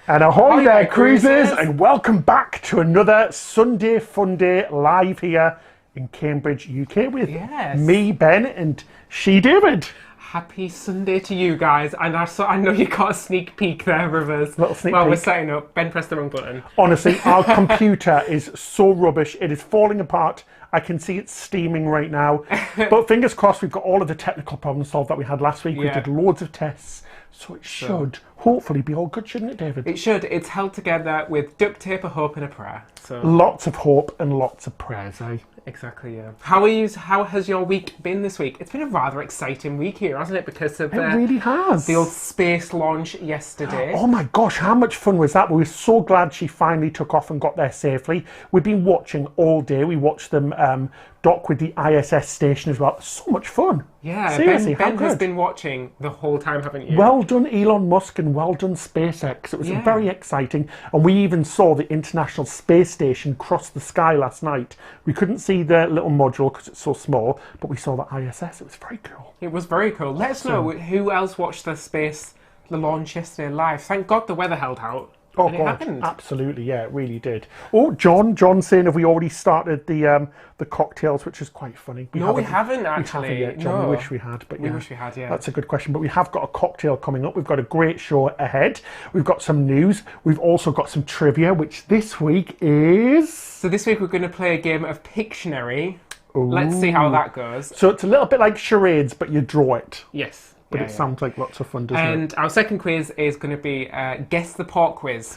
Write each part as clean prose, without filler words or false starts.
And ahoy there, cruisers, cruisers, and welcome back to another Sunday Fun Day live here in Cambridge, UK with me, Ben, and she, David. Happy Sunday to you guys, and I know you got a sneak peek there of us. Little sneak Well, peek. we're setting up. Ben pressed the wrong button. Honestly, our computer is so rubbish. It is falling apart. I can see it steaming right now. But fingers crossed, we've got all of the technical problems solved that we had last week. We did loads of tests. So it should hopefully be all good, shouldn't it, David? It should. It's held together with duct tape, a hope, and a prayer. So lots of hope and lots of prayers, eh? Exactly, yeah. How are you? How has your week been this week? It's been a rather exciting week here, hasn't it? Because of it really has. The old space launch yesterday. Oh my gosh, how much fun was that? We were so glad she finally took off and got there safely. We've been watching all day. We watched them dock with the ISS station as well. So much fun. Yeah, seriously, Ben has been watching the whole time, haven't you? Well done, Elon Musk, and well done, SpaceX. It was very exciting. And we even saw the International Space Station cross the sky last night. We couldn't see the little module because it's so small, but we saw the ISS. It was very cool. It was very cool. Let us know who else watched the launch yesterday live. Thank God the weather held out. Oh, and it God, happened. Absolutely, yeah, it really did. Oh, John's saying, have we already started the cocktails, which is quite funny. We haven't actually. We haven't yet, John. We wish we had, but we wish we had, yeah. That's a good question, but we have got a cocktail coming up. We've got a great show ahead. We've got some news. We've also got some trivia, which this week is... So this week we're going to play a game of Pictionary. Ooh. Let's see how that goes. So it's a little bit like charades, but you draw it. Yes. But it sounds like lots of fun, doesn't it? And our second quiz is going to be Guess the Pork Quiz.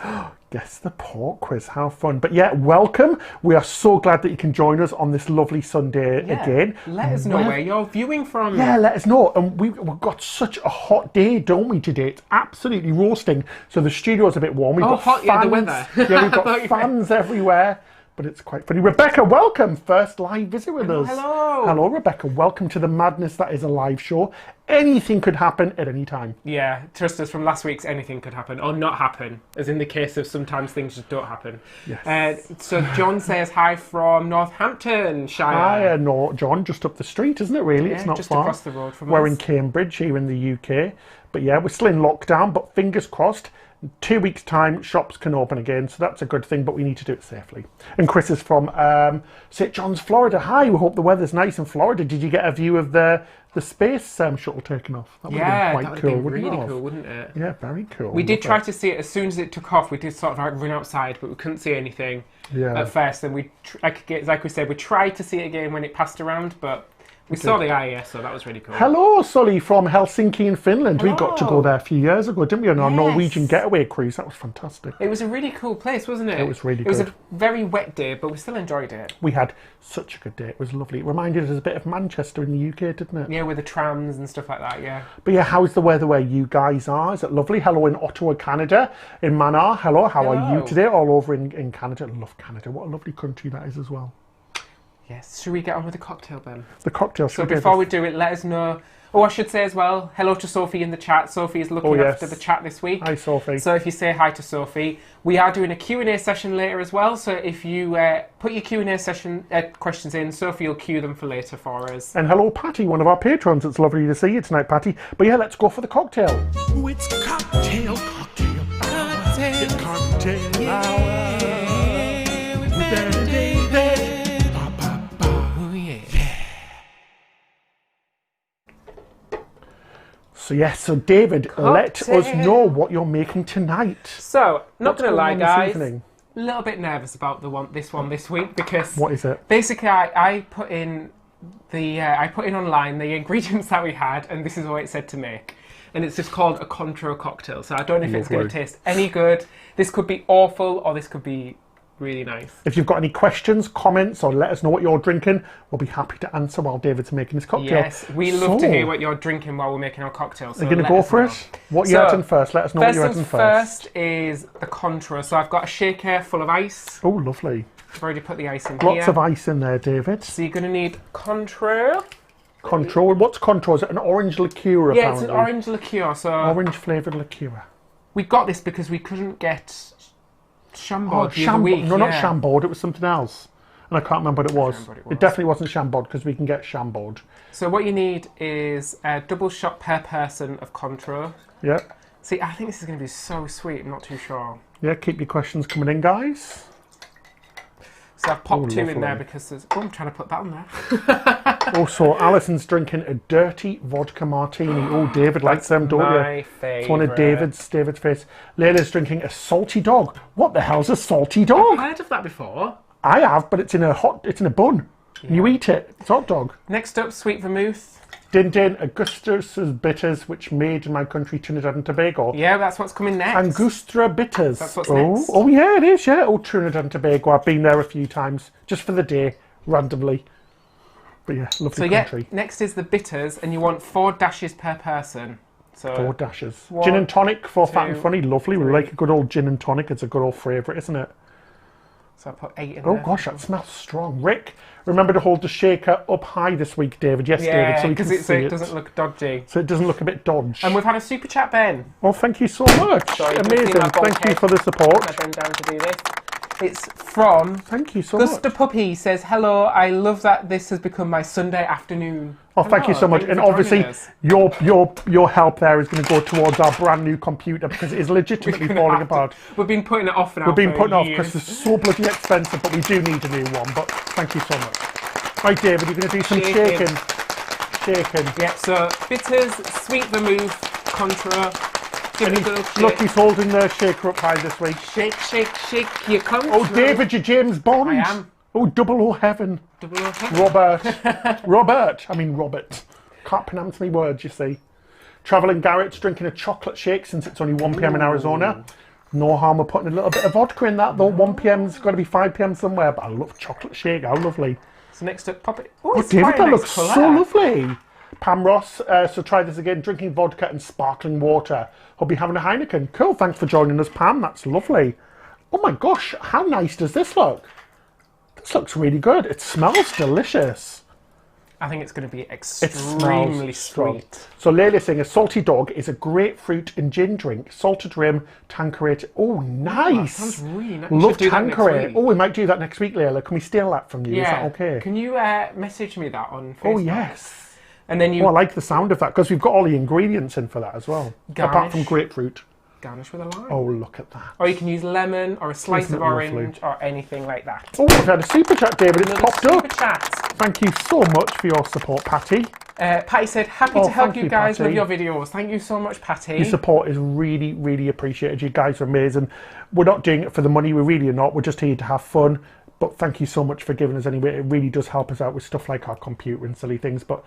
Guess the Pork Quiz, how fun. But yeah, welcome. We are so glad that you can join us on this lovely Sunday again. Let us know where you're viewing from. Yeah, let us know. And we've got such a hot day, don't we, today? It's absolutely roasting. So the studio's a bit warm. We've got hot, fans. the weather. Yeah, we've got fans everywhere. But it's quite funny. Rebecca, welcome. First live visit with us. Hello. Hello, Rebecca. Welcome to the madness that is a live show. Anything could happen at any time. Yeah, trust us, from last week's anything could happen, or not happen, as in the case of sometimes things just don't happen. Yes. So John says hi from Northamptonshire. Hi, no, John, just up the street, isn't it, really? Yeah, it's not just far. across the road from us. We're in Cambridge, here in the UK. But yeah, we're still in lockdown, but fingers crossed. 2 weeks' time, shops can open again, so that's a good thing, but we need to do it safely. And Chris is from St. John's, Florida. Hi, we hope the weather's nice in Florida. Did you get a view of the space shuttle taking off? That would have been quite cool, wouldn't it? Really cool, wouldn't it? Yeah, very cool. We did try to see it as soon as it took off. We did sort of like run outside, but we couldn't see anything at first. And like we said, we tried to see it again when it passed around, but we saw the IES, so that was really cool. Hello, Sully from Helsinki in Finland. Hello. We got to go there a few years ago, didn't we, on our Norwegian getaway cruise? That was fantastic. It was a really cool place, wasn't it? It was really good. It was a very wet day, but we still enjoyed it. We had such a good day. It was lovely. It reminded us a bit of Manchester in the UK, didn't it? Yeah, with the trams and stuff like that, yeah. But yeah, how's the weather where you guys are? Is it lovely? Hello in Ottawa, Canada. In Manar, hello. How are you today? All over in Canada. I love Canada. What a lovely country that is as well. Yes. Should we get on with the cocktail, Ben? The cocktail. So before we do it, let us know. Oh, I should say as well, hello to Sophie in the chat. Sophie is looking after the chat this week. Hi, Sophie. So if you say hi to Sophie, we are doing a Q&A session later as well. So if you put your Q&A session questions in, Sophie will queue them for later for us. And hello, Patty, one of our patrons. It's lovely to see you tonight, Patty. But yeah, let's go for the cocktail. Oh, it's cocktail hour. It's cocktail hour. With Ben and David. So yes, so David, let us know what you're making tonight. So, not going to lie, guys, a little bit nervous about this one this week because what is it? Basically, I put in online the ingredients that we had, and this is what it said to make, and it's just called a Contro cocktail. So I don't know if it's going to taste any good. This could be awful, or this could be really nice. If you've got any questions, comments, or let us know what you're drinking, we'll be happy to answer while David's making his cocktail. Yes, we love to hear what you're drinking while we're making our cocktail. So you're going to go for it? What you're adding first? Let us know what you're adding first. First is the Contro. So I've got a shaker full of ice. Oh, lovely. I've already put the ice in here. Lots of ice in there, David. So you're going to need Contro. Contro. What's Contro? Is it an orange liqueur, apparently? Yeah, it's an orange liqueur. So orange flavoured liqueur. We got this because we couldn't get Chambord the other week. No, not Chambord, it was something else. And I can't remember what it was. It definitely wasn't Chambord because we can get Chambord. So what you need is a double shot per person of Contro. Yeah. See, I think this is going to be so sweet. I'm not too sure. Yeah, keep your questions coming in, guys. So I've popped two in there because there's... Oh, I'm trying to put that on there. Also, Alison's drinking a dirty vodka martini. Oh, David likes them, don't you? My favourite. It's one of David's face. Layla's drinking a salty dog. What the hell's a salty dog? I've heard of that before. I have, but it's in a bun. Yeah. You eat it. It's hot dog. Next up, sweet vermouth. Din Din, Augustus's bitters, which made in my country Trinidad and Tobago. Yeah, that's what's coming next. Angustura bitters. That's what's next. Oh, yeah, it is, yeah. Oh, Trinidad and Tobago. I've been there a few times, just for the day, randomly. But yeah, lovely country. Yeah, next is the bitters, and you want 4 dashes per person. So 4 dashes. Gin and tonic for Fat and Funny, lovely. 3. We like a good old gin and tonic. It's a good old favourite, isn't it? So I put 8 in there. Oh gosh, that smells strong. Rick, remember to hold the shaker up high this week, David. Yes, David, so you can see so it doesn't look dodgy. So it doesn't look a bit dodgy. And we've had a super chat, Ben. Oh, thank you so much. Amazing. Thank you for the support. I've been down to do this. It's from... Thank you so much. Gusta Puppy says, hello, I love that this has become my Sunday afternoon. Oh, thank you so much. And obviously, your help there is going to go towards our brand new computer because it is legitimately falling apart. We've been putting it off now. We've been putting it off because it's so bloody expensive, but we do need a new one. But thank you so much. Right, David, you're going to do some shaking. Yeah, so bitters, sweet vermouth, contra. Look, he's holding the shaker up high this week. Shake, shake, shake your contra. Oh, David, you're James Bond. I am. Oh, 007 heaven. 007. Robert. Can't pronounce my words, you see. Travelling Garrett's drinking a chocolate shake since it's only 1 p.m. in Arizona. No harm with putting a little bit of vodka in that, though. 1 p.m.'s got to be 5 p.m. somewhere, but I love chocolate shake. How lovely. So next up, pop it. Oh, David, that looks so lovely. Pam Ross, so try this again. Drinking vodka and sparkling water. I'll be having a Heineken. Cool, thanks for joining us, Pam. That's lovely. Oh my gosh, how nice does this look? This looks really good. It smells delicious. I think it's going to be extremely sweet. So Layla saying a salty dog is a grapefruit and gin drink. Salted rim, Tanqueray. Oh, nice. That sounds really nice. Love Tanqueray. Oh, we might do that next week, Layla. Can we steal that from you? Yeah. Is that okay? Can you message me that on Facebook? Oh, yes. And then you... Oh, I like the sound of that because we've got all the ingredients in for that as well. Garnish. Apart from grapefruit. Garnish with a lime. Oh, look at that. Or you can use lemon or a slice of orange or anything like that. Oh, we've had a super chat, David. It's popped up. Super chat. Thank you so much for your support, Patty. Patty said, happy to help you guys Patty. with your videos. Thank you so much, Patty. Your support is really, really appreciated. You guys are amazing. We're not doing it for the money. We really are not. We're just here to have fun. But thank you so much for giving us anyway. It really does help us out with stuff like our computer and silly things. But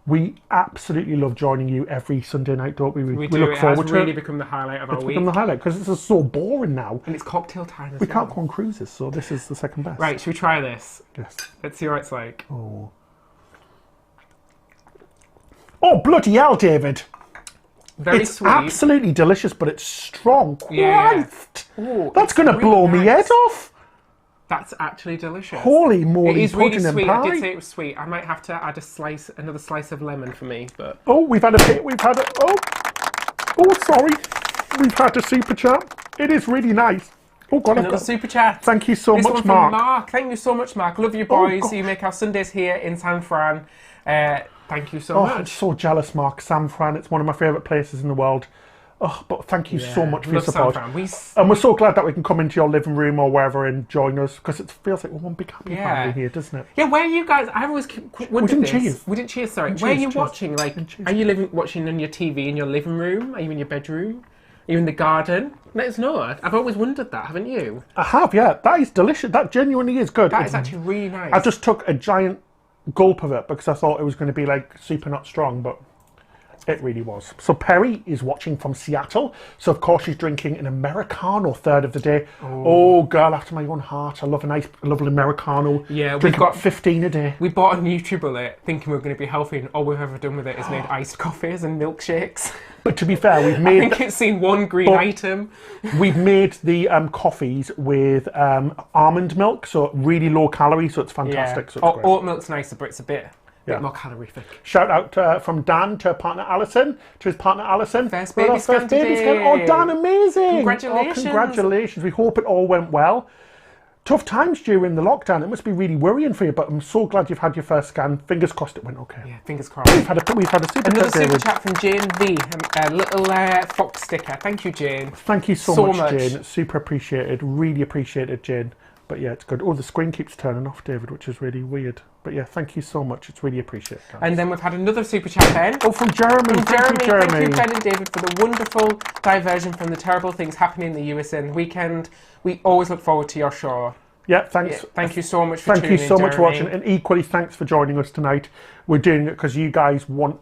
we absolutely love joining you every Sunday night, don't we? We look forward to it. It's really become the highlight of our week. It's become the highlight because this is so boring now. And it's cocktail time as well. We can't go on cruises, so this is the second best. Right, should we try this? Yes. Let's see what it's like. Oh, bloody hell, David. Very it's sweet. Absolutely delicious, but it's strong. Yeah. Ooh, that's going to blow me head off. That's actually delicious. Holy moly, it is really sweet. Pie. I did say it was sweet. I might have to add another slice of lemon for me, but... Oh, we've had a sorry. We've had a super chat. It is really nice. Oh God, another super chat. Thank you so much, Mark. Thank you so much, Mark. Love you, boys. You make our Sundays here in San Fran. Thank you so much. I'm so jealous, Mark. San Fran, it's one of my favourite places in the world. Oh, but thank you so much for your support. And we're so glad that we can come into your living room or wherever and join us because it feels like we're one big happy family here, doesn't it? Yeah, where are you guys? I always wondered We didn't cheers, sorry. Where are you watching? Like, are you watching on your TV in your living room? Are you in your bedroom? Are you in the garden? Let us know. I've always wondered that, haven't you? I have, yeah. That is delicious. That genuinely is good. That is actually really nice. I just took a giant gulp of it because I thought it was going to be like super not strong, but it really was. So Perry is watching from Seattle. So of course she's drinking an Americano third of the day. Oh, girl after my own heart. I love a nice, lovely Americano. Yeah, we've got 15 a day. We bought a NutriBullet thinking we were going to be healthy, and all we've ever done with it is made iced coffees and milkshakes. But to be fair, we've made... I think it's seen one green item. We've made the coffees with almond milk, so really low calorie, so it's fantastic. Yeah. So it's great. Oat milk's nicer, but it's a bit more calorific. Shout out from Dan to partner Alison, to his partner Alison. First baby scan. Oh, Dan, amazing! Congratulations. Oh, congratulations. We hope it all went well. tough times during the lockdown. It must be really worrying for you, but I'm so glad you've had your first scan. Fingers crossed it went okay. Yeah, fingers crossed. We've had a super Another chat, super chat from Jane V, a little fox sticker. Thank you, Jane. Thank you so much, Jane. It's super appreciated. Really appreciated, Jane. But yeah, it's good. Oh, the screen keeps turning off, David, which is really weird. But yeah, thank you so much. It's really appreciated, guys. And then we've had another super chat, Ben. Oh, from Jeremy. Thank you, Ben and David, for the wonderful diversion from the terrible things happening in the US in the weekend. We always look forward to your show. Yeah, thanks. Yeah, thank you so much for tuning in, Thank you so much for Jeremy. watching. And equally, thanks for joining us tonight. We're doing it because you guys want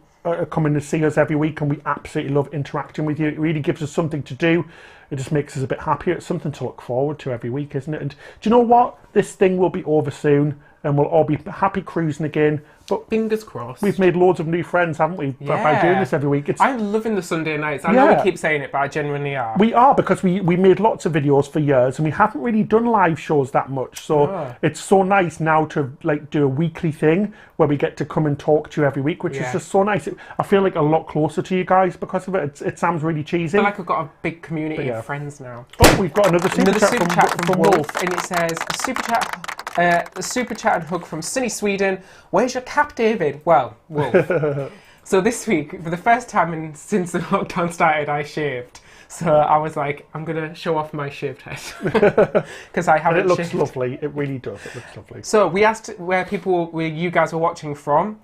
coming to see us every week, and we absolutely love interacting with you. It really gives us something to do. It just makes us a bit happier. It's something to look forward to every week, isn't it? And do you know what? This thing will be over soon, and we'll all be happy cruising again. But fingers crossed. We've made loads of new friends, haven't we, by doing this every week? I'm loving the Sunday nights. I know we keep saying it, but I genuinely are. We are, because we made lots of videos for years, and we haven't really done live shows that much. So it's so nice now to like do a weekly thing where we get to come and talk to you every week, which is just so nice. I feel like a lot closer to you guys because of it. It sounds really cheesy. I feel like I've got a big community of friends now. Oh, we've got another super chat from Wolf, and it says a super chat and hug from sunny Sweden. Where's your cap, David? Well, Wolf. So this week, for the first time since the lockdown started, I shaved. So I was like, I'm going to show off my shaved head. Because I haven't shaved. And it looks shaved. lovely. It really does. It looks lovely. So we asked where you guys were watching from.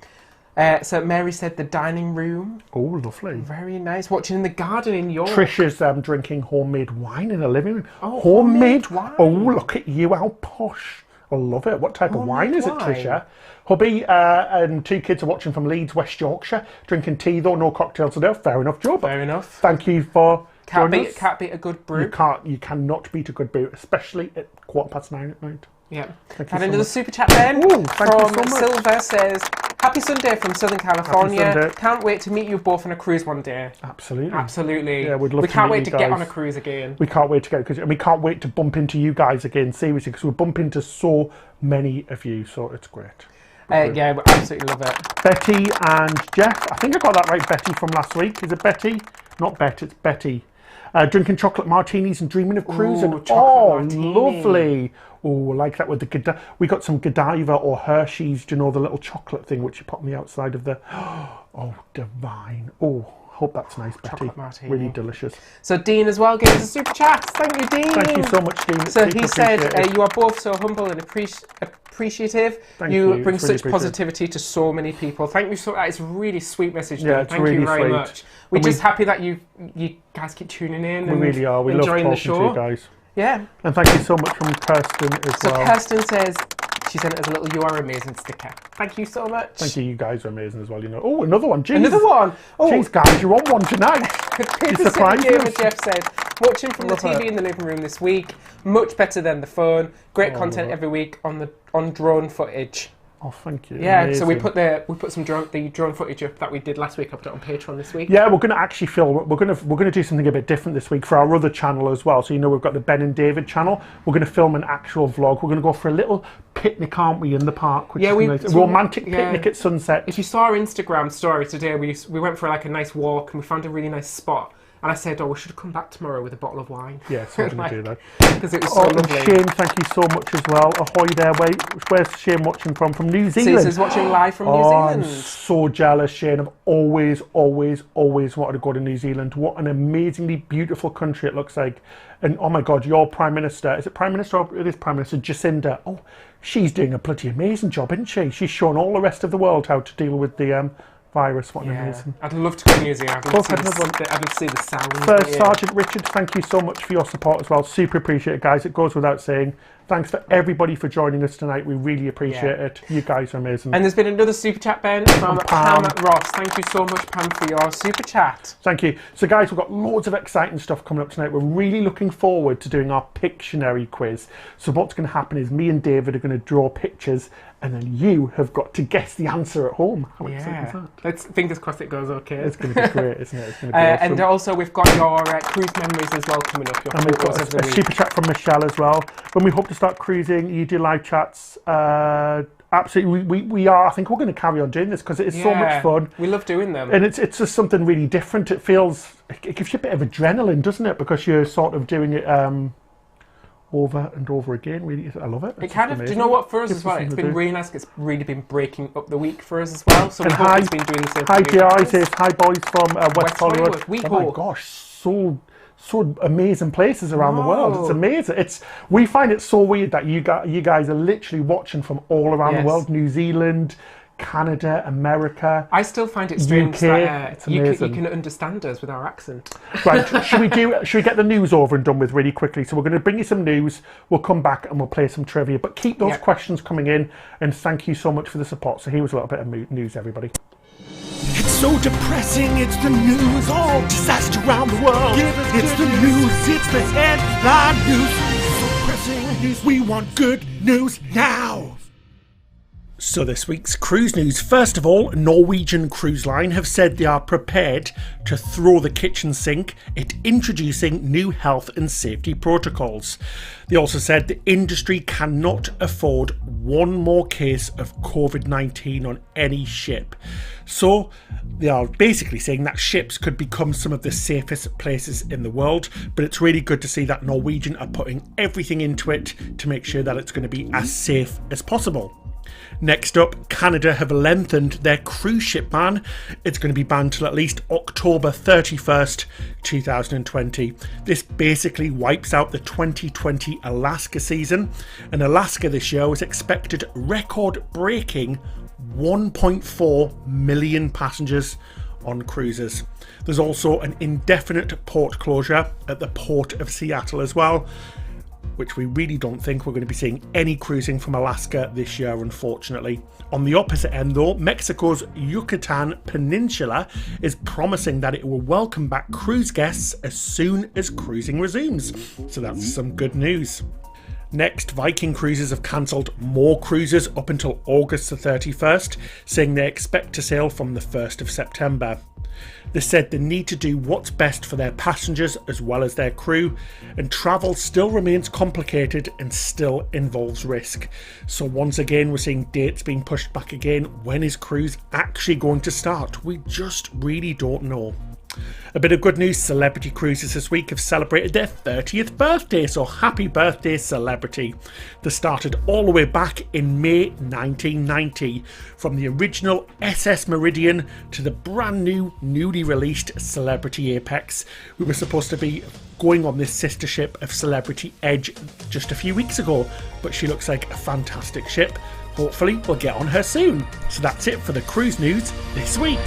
So Mary said the dining room. Oh, lovely. Very nice. Watching in the garden in York. Trisha's drinking homemade wine in the living room. Oh, homemade wine. Oh, look at you, how posh. I love it. What type of wine is it, Trisha? Hubby and 2 kids are watching from Leeds, West Yorkshire. Drinking tea, though. No cocktails today. Fair enough, Joe. Fair enough. Thank you for can't beat a good brew. You cannot beat a good brew, especially at 9:15 at night. Yeah. And another super chat then from Silver says, Happy Sunday from Southern California. Can't wait to meet you both on a cruise one day. Absolutely. Yeah, we'd love to. We can't wait to get on a cruise again. We can't wait to go, and we can't wait to bump into you guys again, seriously, because we bump into so many of you, so it's great. Yeah, we absolutely love it. Betty and Jeff. I think I got that right, Betty, from last week. Is it Betty? Not Bet, it's Betty. Drinking chocolate martinis and dreaming of cruising. Lovely. Oh, I like that with the we got some Godiva or Hershey's, do you know, the little chocolate thing which you put on the outside of the... Oh, divine. Oh, hope that's nice, Betty. Chocolate martini. Really delicious. So Dean as well gave us a super chat. Thank you, Dean. Thank you so much, Dean. So he said, you are both so humble and appreciative. You bring such positivity to so many people. Thank you so much. It's a really sweet message. Yeah, it's Thank really you very sweet. much. We're just happy that you guys keep tuning in. We really are. We love talking to you guys. Yeah. And thank you so much from Kirsten as well. So Kirsten says, she sent us a little "You are amazing" sticker. Thank you so much. Thank you. You guys are amazing as well. You know. Oh, another one. Jeez. Another one. Oh, jeez, guys, you're on one tonight. You surprised us. Jeff said, watching from the TV in the living room this week. Much better than the phone. Great content every week on drone footage. Oh, thank you. Yeah, amazing. So we put some drone footage up that we did last week. I put it on Patreon this week. Yeah, we're going to actually film. We're going to do something a bit different this week for our other channel as well. So you know we've got the Ben and David channel. We're going to film an actual vlog. We're going to go for a little picnic, aren't we, in the park? Which is nice. A romantic picnic at sunset. If you saw our Instagram story today, we went for like a nice walk and we found a really nice spot. And I said, we should come back tomorrow with a bottle of wine. Yeah, so we're going to do that. Because it was so lovely. And Shane, thank you so much as well. Ahoy there. Where's Shane watching from? From New Zealand. Caesar's watching live from New Zealand. I'm so jealous, Shane. I've always wanted to go to New Zealand. What an amazingly beautiful country it looks like. And oh my God, your Prime Minister, is it Prime Minister or it is Prime Minister Jacinda? Oh, she's doing a bloody amazing job, isn't she? She's shown all the rest of the world how to deal with the... virus. What an amazing. I'd love to go to New Zealand. I'd love to see the sound. First Sergeant Richard, thank you so much for your support as well. Super appreciate it, guys. It goes without saying. Thanks for everybody for joining us tonight. We really appreciate it. You guys are amazing. And there's been another super chat, Ben, from Pam Ross. Thank you so much, Pam, for your super chat. Thank you. So, guys, we've got loads of exciting stuff coming up tonight. We're really looking forward to doing our Pictionary quiz. So what's going to happen is me and David are going to draw pictures and then you have got to guess the answer at home. How exciting is that? Let's fingers crossed it goes okay. It's going to be great, isn't it? It's going to be awesome. And also we've got your cruise memories as well coming up. And we've got a super chat from Michelle as well. When we hope to start cruising, you do live chats. Absolutely, we are. I think we're going to carry on doing this because it is so much fun. We love doing them. And it's just something really different. It gives you a bit of adrenaline, doesn't it? Because you're sort of doing it... over and over again. Really, I love it. It kind of, do you know what, for us as well, it's been really nice. It's really been breaking up the week for us as well. So we hope it's been doing the same. Hi, JI says, hi boys from West Hollywood. Oh my gosh, so amazing places around the world. It's amazing. We find it so weird that you guys are literally watching from all around the world. New Zealand, Canada, America. I still find it strange that you amazing. can understand us with our accent. Right, should we get the news over and done with really quickly? So we're going to bring you some news, we'll come back and we'll play some trivia, but keep those questions coming in, and thank you so much for the support. So here was a little bit of news, everybody. It's so depressing, it's the news, all disaster around the world. It's the news, it's the headline news. So depressing, we want good news now. So this week's cruise news. First of all, Norwegian Cruise Line have said they are prepared to throw the kitchen sink at introducing new health and safety protocols. They also said the industry cannot afford one more case of COVID-19 on any ship. So they are basically saying that ships could become some of the safest places in the world, but it's really good to see that Norwegian are putting everything into it to make sure that it's going to be as safe as possible. Next up, Canada have lengthened their cruise ship ban. It's going to be banned till at least October 31st, 2020. This basically wipes out the 2020 Alaska season, and Alaska this year was expected record-breaking 1.4 million passengers on cruises. There's also an indefinite port closure at the port of Seattle as well, which we really don't think we're going to be seeing any cruising from Alaska this year, unfortunately. On the opposite end though, Mexico's Yucatan Peninsula is promising that it will welcome back cruise guests as soon as cruising resumes. So that's some good news. Next, Viking Cruises have cancelled more cruises up until August the 31st, saying they expect to sail from the 1st of September. They said they need to do what's best for their passengers as well as their crew, and travel still remains complicated and still involves risk. So once again, we're seeing dates being pushed back again. When is cruise actually going to start? We just really don't know. A bit of good news, Celebrity Cruises this week have celebrated their 30th birthday, so happy birthday Celebrity. They started all the way back in May 1990, from the original SS Meridian to the brand new, newly released Celebrity Apex. We were supposed to be going on this sister ship of Celebrity Edge just a few weeks ago, but she looks like a fantastic ship. Hopefully we'll get on her soon. So that's it for the cruise news this week.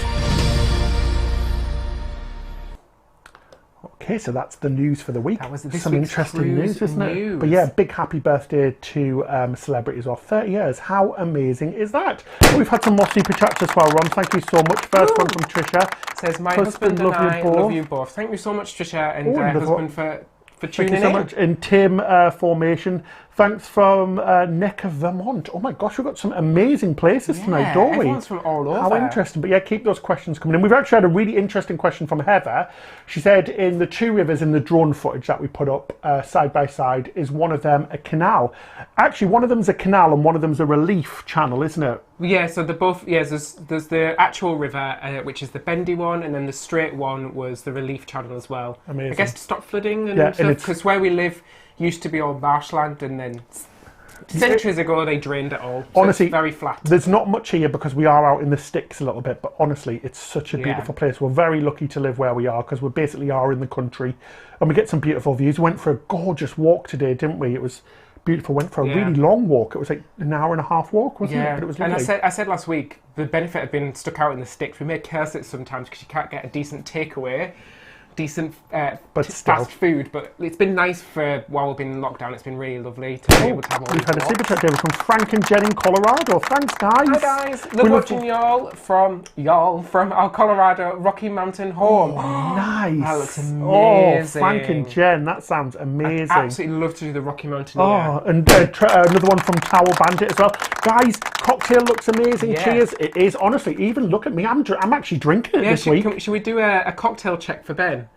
Okay, so that's the news for the week. That was this some week's interesting news, isn't news. it? But yeah, big happy birthday to celebrities of 30 years. How amazing is that? We've had some more super chats as well, Ron. Thank you so much. First one from Trisha. Says, my husband and I love you both. Thank you so much, Trisha, and husband for tuning in. Thank you so much. And Tim Formation, thanks from Neck of Vermont. Oh my gosh, we've got some amazing places tonight, don't we? Everyone's from all over. How interesting. But yeah, keep those questions coming in. We've actually had a really interesting question from Heather. She said in the two rivers in the drone footage that we put up side by side, is one of them a canal? Actually, one of them's a canal and one of them's a relief channel, isn't it? Yeah, so they're both, there's the actual river, which is the bendy one, and then the straight one was the relief channel as well. Amazing. I guess to stop flooding and stuff, because where we live used to be all marshland, and then centuries ago they drained it all. So honestly, it's very flat. There's not much here because we are out in the sticks a little bit, but honestly, it's such a beautiful place. We're very lucky to live where we are because we basically are in the country, and we get some beautiful views. We went for a gorgeous walk today, didn't we? It was beautiful. Went for a really long walk. It was like an hour and a half walk, wasn't it? But it was lovely. And I said last week, the benefit of being stuck out in the sticks, we may curse it sometimes because you can't get a decent takeaway, decent fast food, but it's been nice for while we've been in lockdown. It's been really lovely to be able to have all We've had a super chat there from Frank and Jen in Colorado. Thanks, guys. Hi, guys. Love watching y'all from our Colorado Rocky Mountain home. Oh, nice. That looks amazing. Oh, Frank and Jen, that sounds amazing. I'd absolutely love to do the Rocky Mountain. Oh, and another one from Tower Bandit as well. Guys, cocktail looks amazing. Yeah. Cheers. It is. Honestly, even look at me. I'm actually drinking it this week. Should we do a cocktail check for Ben?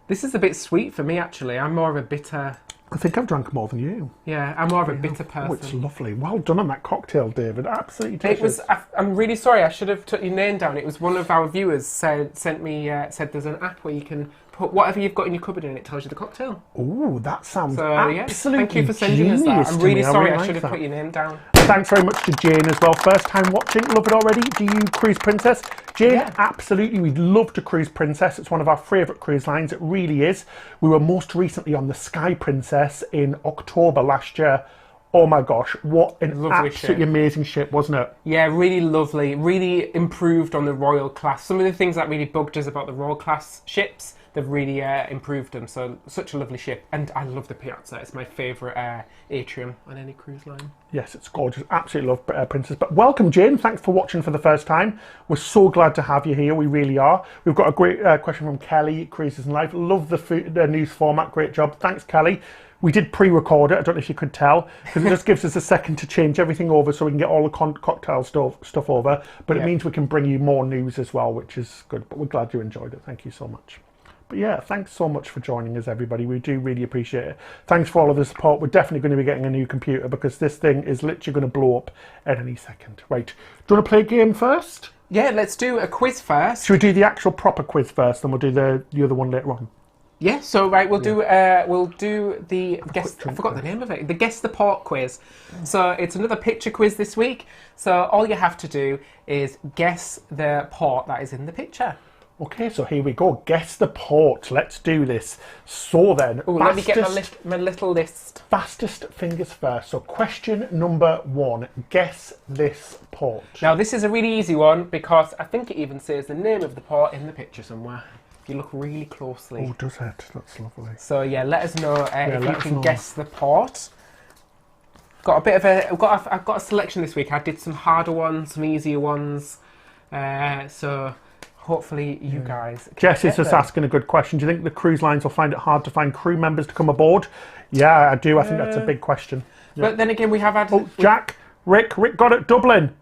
This is a bit sweet for me, actually. I'm more of a bitter... I think I've drunk more than you. Yeah, I'm more of a bitter person. Oh, it's lovely. Well done on that cocktail, David. Absolutely delicious. I'm really sorry. I should have took your name down. It was one of our viewers said there's an app where you can put whatever you've got in your cupboard in, it tells you the cocktail. Ooh, that sounds So, absolutely thank you for sending us that. genius I'm to really me. I sorry really I should like have put that. your name down. Thanks very much to Jane as well. First time watching, love it already. Do you cruise Princess? Jane, Yeah. absolutely. We'd love to cruise Princess. It's one of our favourite cruise lines. It really is. We were most recently on the Sky Princess in October last year. Oh my gosh, what an Lovely absolutely ship. amazing ship, wasn't it? Yeah, really lovely. Really improved on the Royal class. Some of the things that really bugged us about the Royal class ships, they've really improved them. So such a lovely ship. And I love the piazza. It's my favourite atrium on any cruise line. Yes, it's gorgeous. Absolutely love Princess. But welcome, Jane. Thanks for watching for the first time. We're so glad to have you here. We really are. We've got a great question from Kelly, Cruises and Life. Love the news format. Great job. Thanks, Kelly. We did pre-record it. I don't know if you could tell, because it just gives us a second to change everything over so we can get all the cocktail stuff over. But it means we can bring you more news as well, which is good. But we're glad you enjoyed it. Thank you so much. But yeah, thanks so much for joining us, everybody. We do really appreciate it. Thanks for all of the support. We're definitely going to be getting a new computer because this thing is literally going to blow up at any second. Right. Do you want to play a game first? Yeah, let's do a quiz first. Should we do the actual proper quiz first, and we'll do the other one later on? Yeah, so right, we'll do the guess. I forgot the name of it. The guess the port quiz. So it's another picture quiz this week. So all you have to do is guess the port that is in the picture. Okay, so here we go. Guess the port. Let's do this. So then, Let me get my little list. Fastest fingers first. So question number 1. Guess this port. Now this is a really easy one because I think it even says the name of the port in the picture somewhere. If you look really closely. Oh, does it? That's lovely. So yeah, let us know if you can know. guess the port. Got a bit of a. I've got a selection this week. I did some harder ones, some easier ones. So hopefully you guys. Jess is just asking a good question. Do you think the cruise lines will find it hard to find crew members to come aboard? Yeah, I do. I think that's a big question. But then again, we have had. Oh, Jack, Rick got it. Dublin.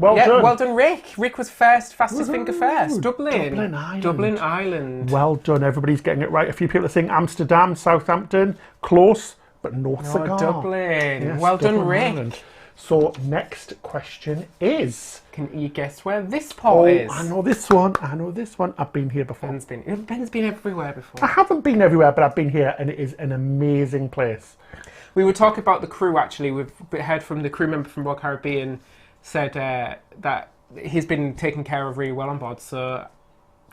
Well done. Well done, Rick. Rick was fastest finger first. Dublin Island. Dublin Island. Well done. Everybody's getting it right. A few people are saying Amsterdam, Southampton, close, but North Cigar. Dublin. Yes, well done, Dublin Rick. Island. So next question is. Can you guess where this port is? I know this one. I've been here before. Ben's been everywhere before. I haven't been everywhere, but I've been here, and it is an amazing place. We were talking about the crew, actually. We've heard from the crew member from Royal Caribbean, said that he's been taken care of really well on board, so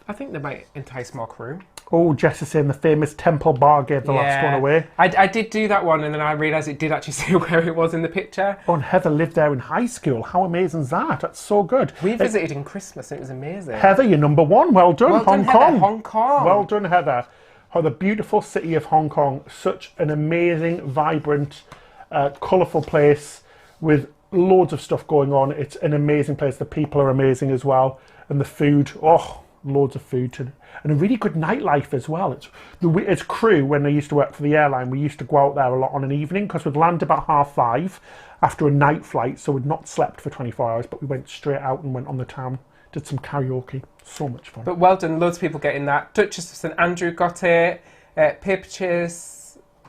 I think they might entice more crew. Oh, Jess is saying the famous Temple Bar gave the last one away. I did do that one, and then I realised it did actually say where it was in the picture. Oh, and Heather lived there in high school. How amazing is that? That's so good. We visited in Christmas, and it was amazing. Heather, you're number 1. Well done, Hong Kong. Heather, Hong Kong. Well done, Heather. Oh, the beautiful city of Hong Kong. Such an amazing, vibrant, colourful place with loads of stuff going on. It's an amazing place. The people are amazing as well. And the food, loads of food. And a really good nightlife as well. It's crew, when I used to work for the airline, we used to go out there a lot on an evening because we'd land about 5:30 after a night flight. So we'd not slept for 24 hours, but we went straight out and went on the town. Did some karaoke. So much fun. But well done, loads of people getting that. Duchess of St Andrew got it. Pictures.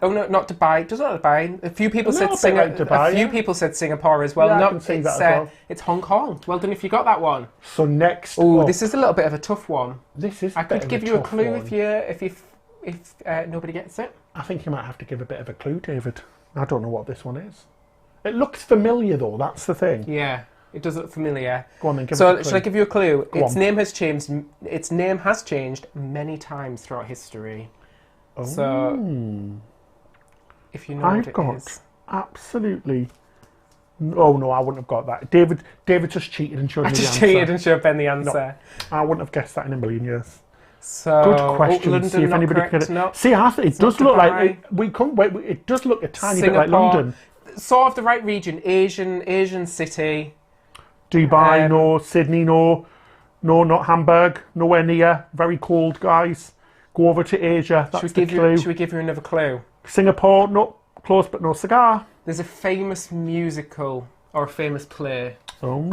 Oh no, not Dubai. Does not Dubai. A few people said Singapore. Dubai, a few people said Singapore as well. Yeah, no, I can see that as well. It's Hong Kong. Well done if you got that one. So next. Oh, this is a little bit of a tough one. This is. I could give you a clue if nobody gets it. I think you might have to give a bit of a clue, David. I don't know what this one is. It looks familiar though. That's the thing. Yeah, it does look familiar. Go on then. Give us a clue. So should I give you a clue? Go its on. name has changed. Its name has changed many times throughout history. Oh. So. If you know what it is. Absolutely. Oh no, I wouldn't have got that. David just cheated and showed me the answer. I just cheated and showed Ben the answer. No, I wouldn't have guessed that in a million years. So good question. London, see if not anybody correct, could. no. See, Arthur, it does look Dubai. like we can't wait. It does look a tiny Singapore, bit like London. Sort of the right region. Asian city. Dubai, no. Sydney, no. No, not Hamburg. Nowhere near. Very cold, guys. Go over to Asia. That's the clue. Should we give you another clue? Singapore, no. Close but no cigar. There's a famous musical or a famous play Oh.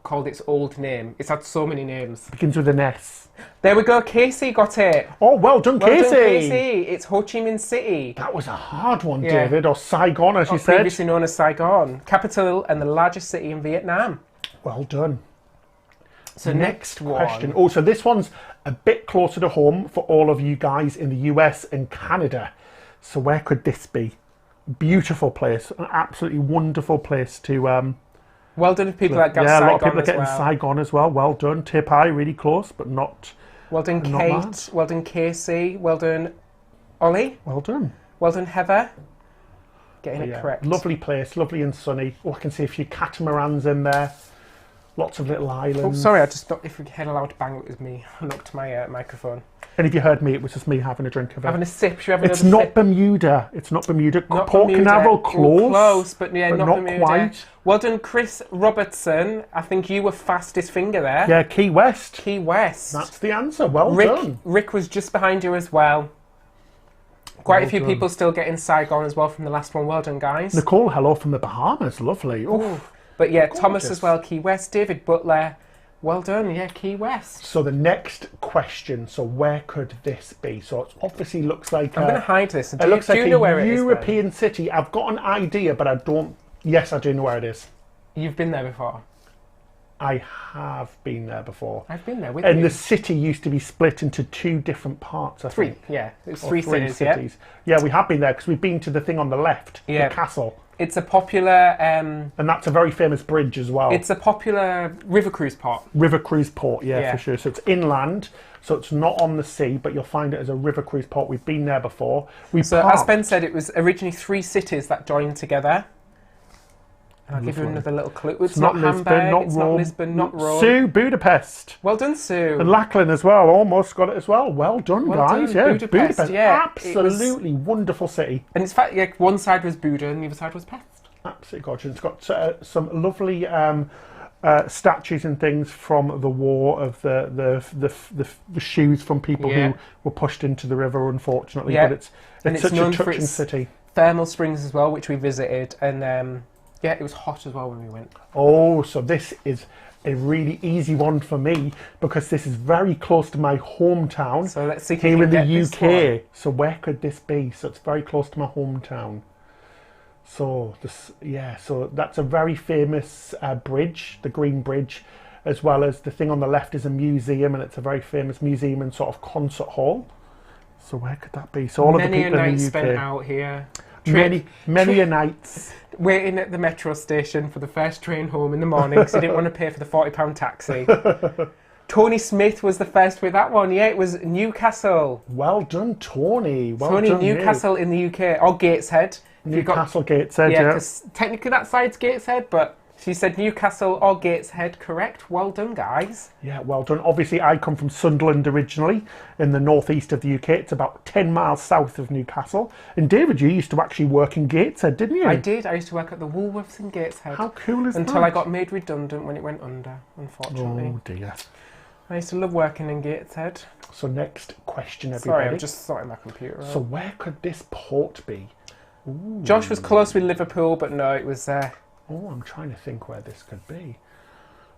called its old name. It's had so many names. Begins with an S. There we go. Casey got it. Oh, well done, Well Casey. done, Casey. It's Ho Chi Minh City. That was a hard one, Yeah. David, or Saigon, as you said. Previously known as Saigon, capital and the largest city in Vietnam. Well done. So next question. one. Oh, so this one's a bit closer to home for all of you guys in the US and Canada. So where could this be? Beautiful place, an absolutely wonderful place to. Well done to people that got yeah, Saigon a lot of people are as getting well. Saigon as well. Well done, Tipai, really close, but not. Well done, not Kate. bad. Well done, Casey. Well done, Ollie. Well done. Well done, Heather. Getting it Yeah, correct. lovely place, lovely and sunny. Oh, I can see a few catamarans in there. Lots of little Oh, islands. sorry, I just thought if we had a loud bang, it was me. I knocked my microphone. And if you heard me, it was just me having a drink of it. Having a sip. Should we have It's another not sip? Bermuda. It's not Bermuda. Not Port Bermuda. Canaveral, Oh, close. close, but yeah, but not not Bermuda. quite. Well done, Chris Robertson. I think you were fastest finger there. Yeah, Key West. Key West. That's the answer. Well done. Rick was just behind you as well. Quite Well a few done. people still getting Saigon as well from the last one. Well done, guys. Nicole, hello from the Bahamas. Lovely. Oh. But yeah, Thomas Gorgeous. as well, Key West. David Butler. Well done, yeah, Key West. So the next question. So where could this be? So it obviously looks like I'm going to hide this. it looks like you know where a it is, European city. I've got an idea, but I don't. Yes, I do know where it is. then? You've been there before. I have been there before. I've been there with And you. the city used to be split into two different parts, I Three, think. yeah. It's Or three cities, yeah. Yeah, we have been there because we've been to the thing on the left, Yeah. the castle. It's a popular And that's a very famous bridge as well. it's a popular river cruise port. River cruise port, yeah, Yeah. for sure. So it's inland, so it's not on the sea, but you'll find it as a river cruise port. We've been there before. So as Ben said, it was originally three cities that joined together. And I'll give you Lovely. another little clue. It's not not Lisbon, Hamburg, not it's Rome. not Lisbon, not Rome. Sue, Budapest. Well done, Sue. And Lachlan as well, almost got it as well. Well done, Well guys. done, Yeah, Budapest, yeah. Absolutely wonderful city. And it's fact, yeah, one side was Buda and the other side was Pest. Absolutely gorgeous. It's got some lovely statues and things from the war of the shoes from people Yeah. who were pushed into the river, unfortunately. Yeah. But And it's it's such a known for touching its- city. Thermal Springs as well, which we visited, and yeah, it was hot as well when we went. Oh, so this is a really easy one for me because this is very close to my hometown So let's see if you here can in the get this UK. one. So where could this be? So it's very close to my hometown. So so that's a very famous bridge, the Green Bridge, as well as the thing on the left is a museum, and it's a very famous museum and sort of concert hall. So where could that be? So all of the Many a people in night the spent UK, out here. many a nights. Waiting at the metro station for the first train home in the morning because he didn't want to pay for the £40 taxi. Tony Smith was the first with that one. Yeah, it was Newcastle. Well done, Tony. Well Tony, done, you. Newcastle in the UK, or Gateshead. If you got- Newcastle Gateshead. Yeah, Yeah. because technically that side's Gateshead, but she said Newcastle or Gateshead. Correct. Well done, guys. Yeah, well done. Obviously, I come from Sunderland originally, in the northeast of the UK. It's about 10 miles south of Newcastle. And David, you used to actually work in Gateshead, didn't you? I did. I used to work at the Woolworths in Gateshead. How cool is that? Until I got made redundant when it went under, unfortunately. Oh dear. I used to love working in Gateshead. So next question, everybody. Sorry, I'm just sorting my computer out. So where could this port be? Josh was close with Liverpool, but no, it was... Oh, I'm trying to think where this could be.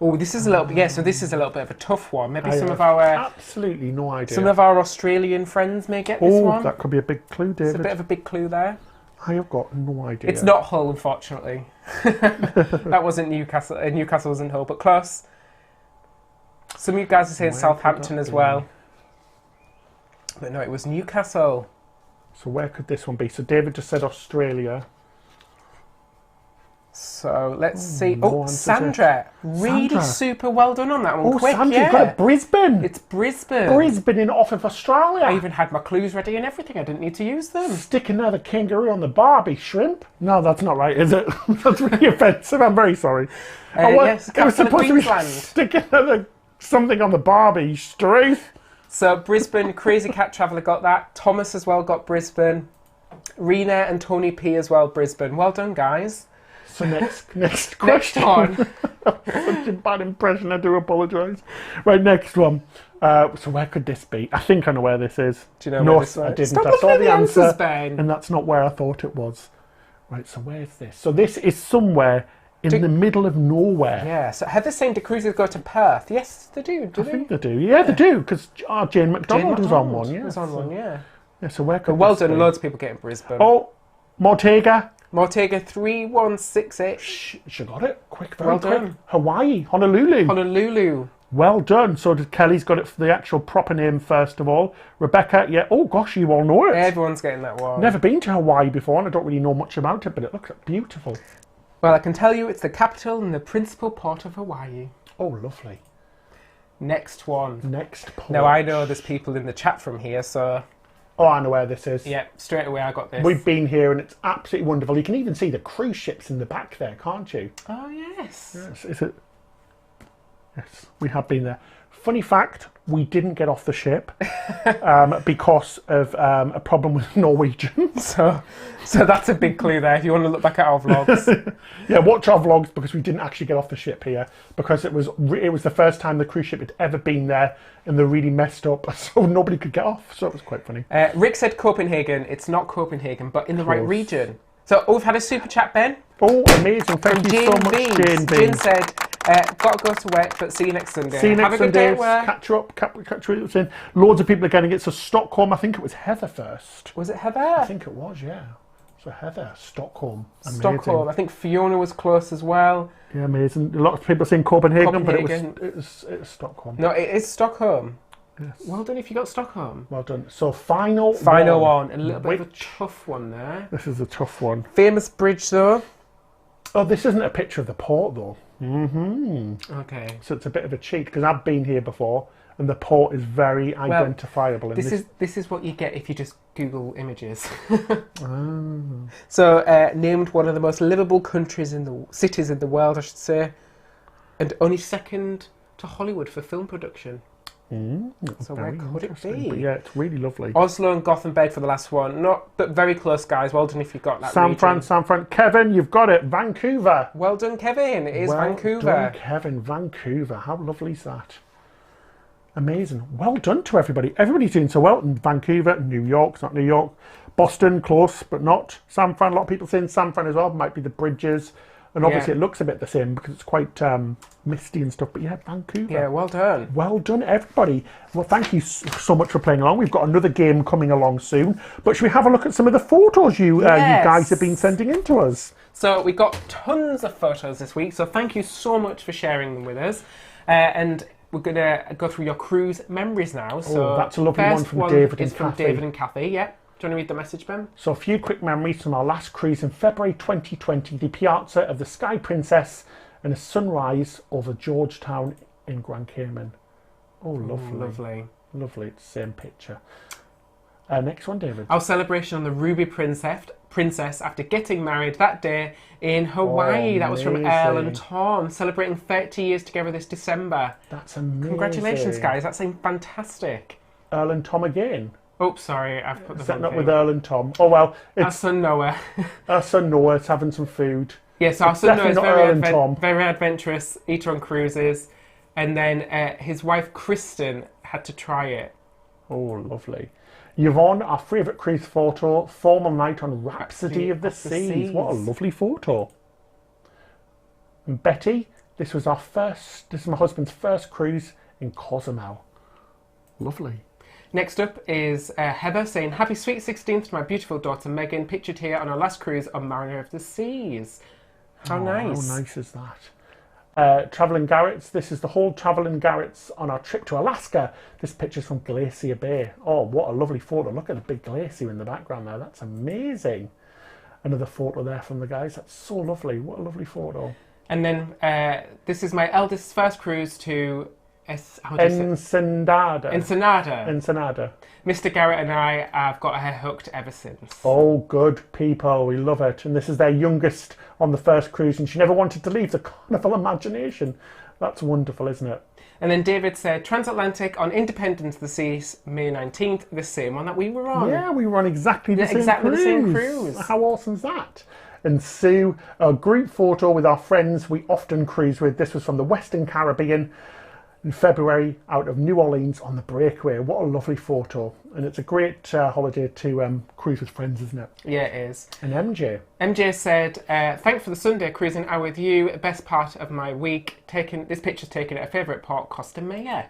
Oh, this is a little bit... Yeah, so this is a little bit of a tough one. Maybe I some have of our... absolutely no idea. Some of our Australian friends may get this oh, one. that could be a big clue, It's a David. bit of a big clue there. I have got no idea. It's not Hull, unfortunately. That wasn't Newcastle. Newcastle wasn't Hull, but close. Some of you guys are saying Where could Southampton that as be? well. But no, it was Newcastle. So where could this one be? So David just said Australia. So let's see. no Oh, answers Sandra. Really Sandra. super well done on that one. Oh, Quick, Sandra, yeah. you've got it. Brisbane. It's Brisbane. Brisbane in off of Australia. I even had my clues ready and everything. I didn't need to use them. Stick another kangaroo on the barbie shrimp. No, that's not right, is it? That's really offensive. I'm very sorry. Yes, it was Castle of supposed to be Queensland. stick another something on the barbie straight. So Brisbane, Crazy Cat Traveller got that. Thomas as well got Brisbane. Rena and Tony P as well, Brisbane. Well done, guys. So next Next question. one. Such a bad impression. I do apologise. Right, next one. So where could this be? I think I know where this is. Do you know no, where this I is? didn't. Stop I looking saw at the the answer, answers, Ben. and that's not where I thought it was. Right. So where's this? So this is somewhere in the middle of nowhere. Yeah, so Heather's saying do cruises go to Perth? Yes, they do. Do I they? think they do. Yeah, they do. Because Jane McDonald was on one. Yeah. Was on one, yeah. Yeah. So where could? But well this done, be? loads of people getting Brisbane. Oh, Mortega. Mortega 3168. She got it. Quick, very Well quick. done. Hawaii, Honolulu. Honolulu. Well done. So Kelly's got it for the actual proper name first of all. Rebecca, yeah. Oh gosh, you all know it. Everyone's getting that one. Never been to Hawaii before, and I don't really know much about it, but it looks beautiful. Well, I can tell you it's the capital and the principal port of Hawaii. Oh, lovely. Next one. Next port. Now, I know there's people in the chat from here, so... Oh, I know where this is. Yeah, straight away I got this. We've been here, and it's absolutely wonderful. You can even see the cruise ships in the back there, can't you? Oh, yes. Yes, is it? Yes, we have been there. Funny fact, we didn't get off the ship because of a problem with Norwegian. So that's a big clue there if you want to look back at our vlogs. Yeah, watch our vlogs because we didn't actually get off the ship here because it was the first time the cruise ship had ever been there and they really messed up, so nobody could get off. So it was quite funny. Rick said Copenhagen. It's not Copenhagen, but in the right region. So we've had a super chat, Ben. Oh, amazing! Thank you so much, Jane. Jane said, "Got to go to work, but see you next Sunday. See you next Have a good Sunday. day at work." Catch you up. Catch you up. Loads of people are getting it. So Stockholm, I think it was Heather first. Was it Heather? I think it was, yeah. So Heather, Stockholm. Amazing. Stockholm. I think Fiona was close as well. Yeah, amazing. A lot of people saying Copenhagen, but it was Stockholm. No, it is Stockholm. Yes. Well done if you got Stockholm. Well done. So final one. A little bit of a tough one there. This is a tough one. Famous bridge though. Oh, this isn't a picture of the port though. Okay. So it's a bit of a cheat because I've been here before and the port is very identifiable. This is what you get if you just Google images. So named one of the most livable cities in the world, I should say, and only second to Hollywood for film production. So where could it be? But yeah, it's really lovely. Oslo and Gothenburg for the last one. Not, but very close, guys. Well done if you got that. San Fran. Kevin, you've got it. Vancouver. Well done, Kevin. It is Vancouver. Well done, Kevin. Vancouver. How lovely is that? Amazing. Well done to everybody. Everybody's doing so well in Vancouver, New York. It's not New York. Boston, close, but not. San Fran. A lot of people saying San Fran as well. Might be the bridges. And obviously it looks a bit the same because it's quite misty and stuff. But yeah, Vancouver. Yeah, well done. Well done, everybody. Well, thank you so much for playing along. We've got another game coming along soon. But should we have a look at some of the photos you guys have been sending in to us? So we got tons of photos this week. So thank you so much for sharing them with us. And we're going to go through your cruise memories now. So that's a lovely one from David and Kathy. From David and Kathy, yeah. Do you want to read the message, Ben? So a few quick memories from our last cruise in February 2020, the Piazza of the Sky Princess and a sunrise over Georgetown in Grand Cayman. Oh, lovely. Lovely. Lovely, it's the same picture. Next one, David. Our celebration on the Ruby Princess after getting married that day in Hawaii. That was from Elle and Tom, celebrating 30 years together this December. That's amazing. Congratulations, guys. That's fantastic. Elle and Tom again. Oh, sorry, I've put the setting up with Earl and Tom. Oh well, it's our son Noah. Our son Noah's having some food. Yes, our son Noah is very adventurous, eater on cruises, and then his wife Kristen had to try it. Oh, lovely. Yvonne, our favourite cruise photo, formal night on Rhapsody of the Seas. What a lovely photo. And Betty, this was my husband's first cruise in Cozumel. Lovely. Next up is Heather saying, "Happy sweet 16th to my beautiful daughter Megan, pictured here on our last cruise on Mariner of the Seas." How nice. How nice is that? Travelling Garrett's, this is the whole Travelling Garrett's on our trip to Alaska. This picture's from Glacier Bay. Oh, what a lovely photo. Look at the big glacier in the background there. That's amazing. Another photo there from the guys. That's so lovely. What a lovely photo. And then this is my eldest's first cruise to Ensenada. Mr. Garrett and I have got her hooked ever since. Oh, good people. We love it. And this is their youngest on the first cruise, and she never wanted to leave the Carnival Imagination. That's wonderful, isn't it? And then David said, Transatlantic on Independence of the Seas, May 19th, the same one that we were on. Yeah, we were on exactly the same cruise. How awesome is that? And Sue, a group photo with our friends we often cruise with. This was from the Western Caribbean in February out of New Orleans on the Breakaway. What a lovely photo. And it's a great holiday to cruise with friends, isn't it? Yeah, it is. And MJ said, thanks for the Sunday cruising out with you. Best part of my week. This picture's taken at a favourite port, Costa Maya.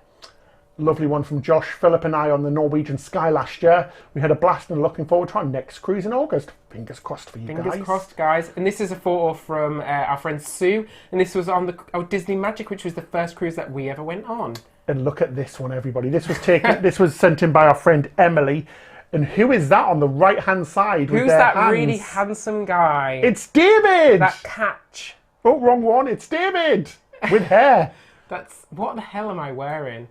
Lovely one from Josh. Philip and I on the Norwegian Sky last year. We had a blast and looking forward to our next cruise in August. Fingers crossed for you guys. Fingers crossed, guys. And this is a photo from our friend Sue. And this was on our Disney Magic, which was the first cruise that we ever went on. And look at this one, everybody. This was taken. This was sent in by our friend Emily. And who is that on the right-hand side? Who's that really handsome guy? It's David! That catch. Oh, wrong one. It's David with hair. What the hell am I wearing?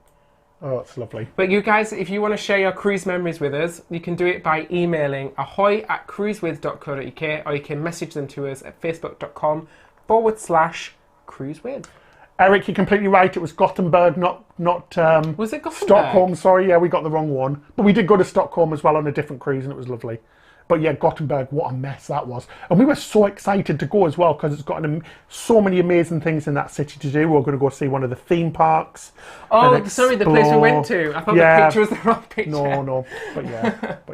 Oh, it's lovely. But you guys, if you want to share your cruise memories with us, you can do it by emailing ahoy@cruisewith.co.uk, or you can message them to us at facebook.com/cruisewith. Eric, you're completely right. It was Gothenburg, not was it Gothenburg? Stockholm. Sorry, yeah, we got the wrong one. But we did go to Stockholm as well on a different cruise, and it was lovely. But yeah, Gothenburg, what a mess that was. And we were so excited to go as well because it's got so many amazing things in that city to do. We're going to go see one of the theme parks. Oh, sorry, the place we went to. I thought the picture was the wrong picture. No. But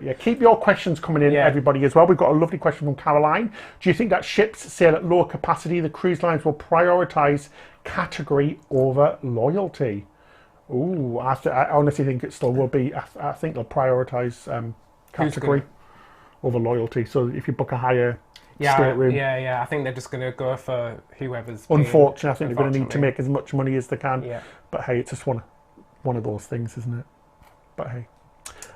yeah, keep your questions coming in, everybody, as well. We've got a lovely question from Caroline. Do you think that ships sail at lower capacity, the cruise lines will prioritise category over loyalty? Ooh, I honestly think it still will be. I think they'll prioritise category over loyalty. So if you book a higher stateroom, I think they're just going to go for whoever's. Unfortunately, I think they're going to need to make as much money as they can. Yeah. But hey, it's just one of those things, isn't it? But hey,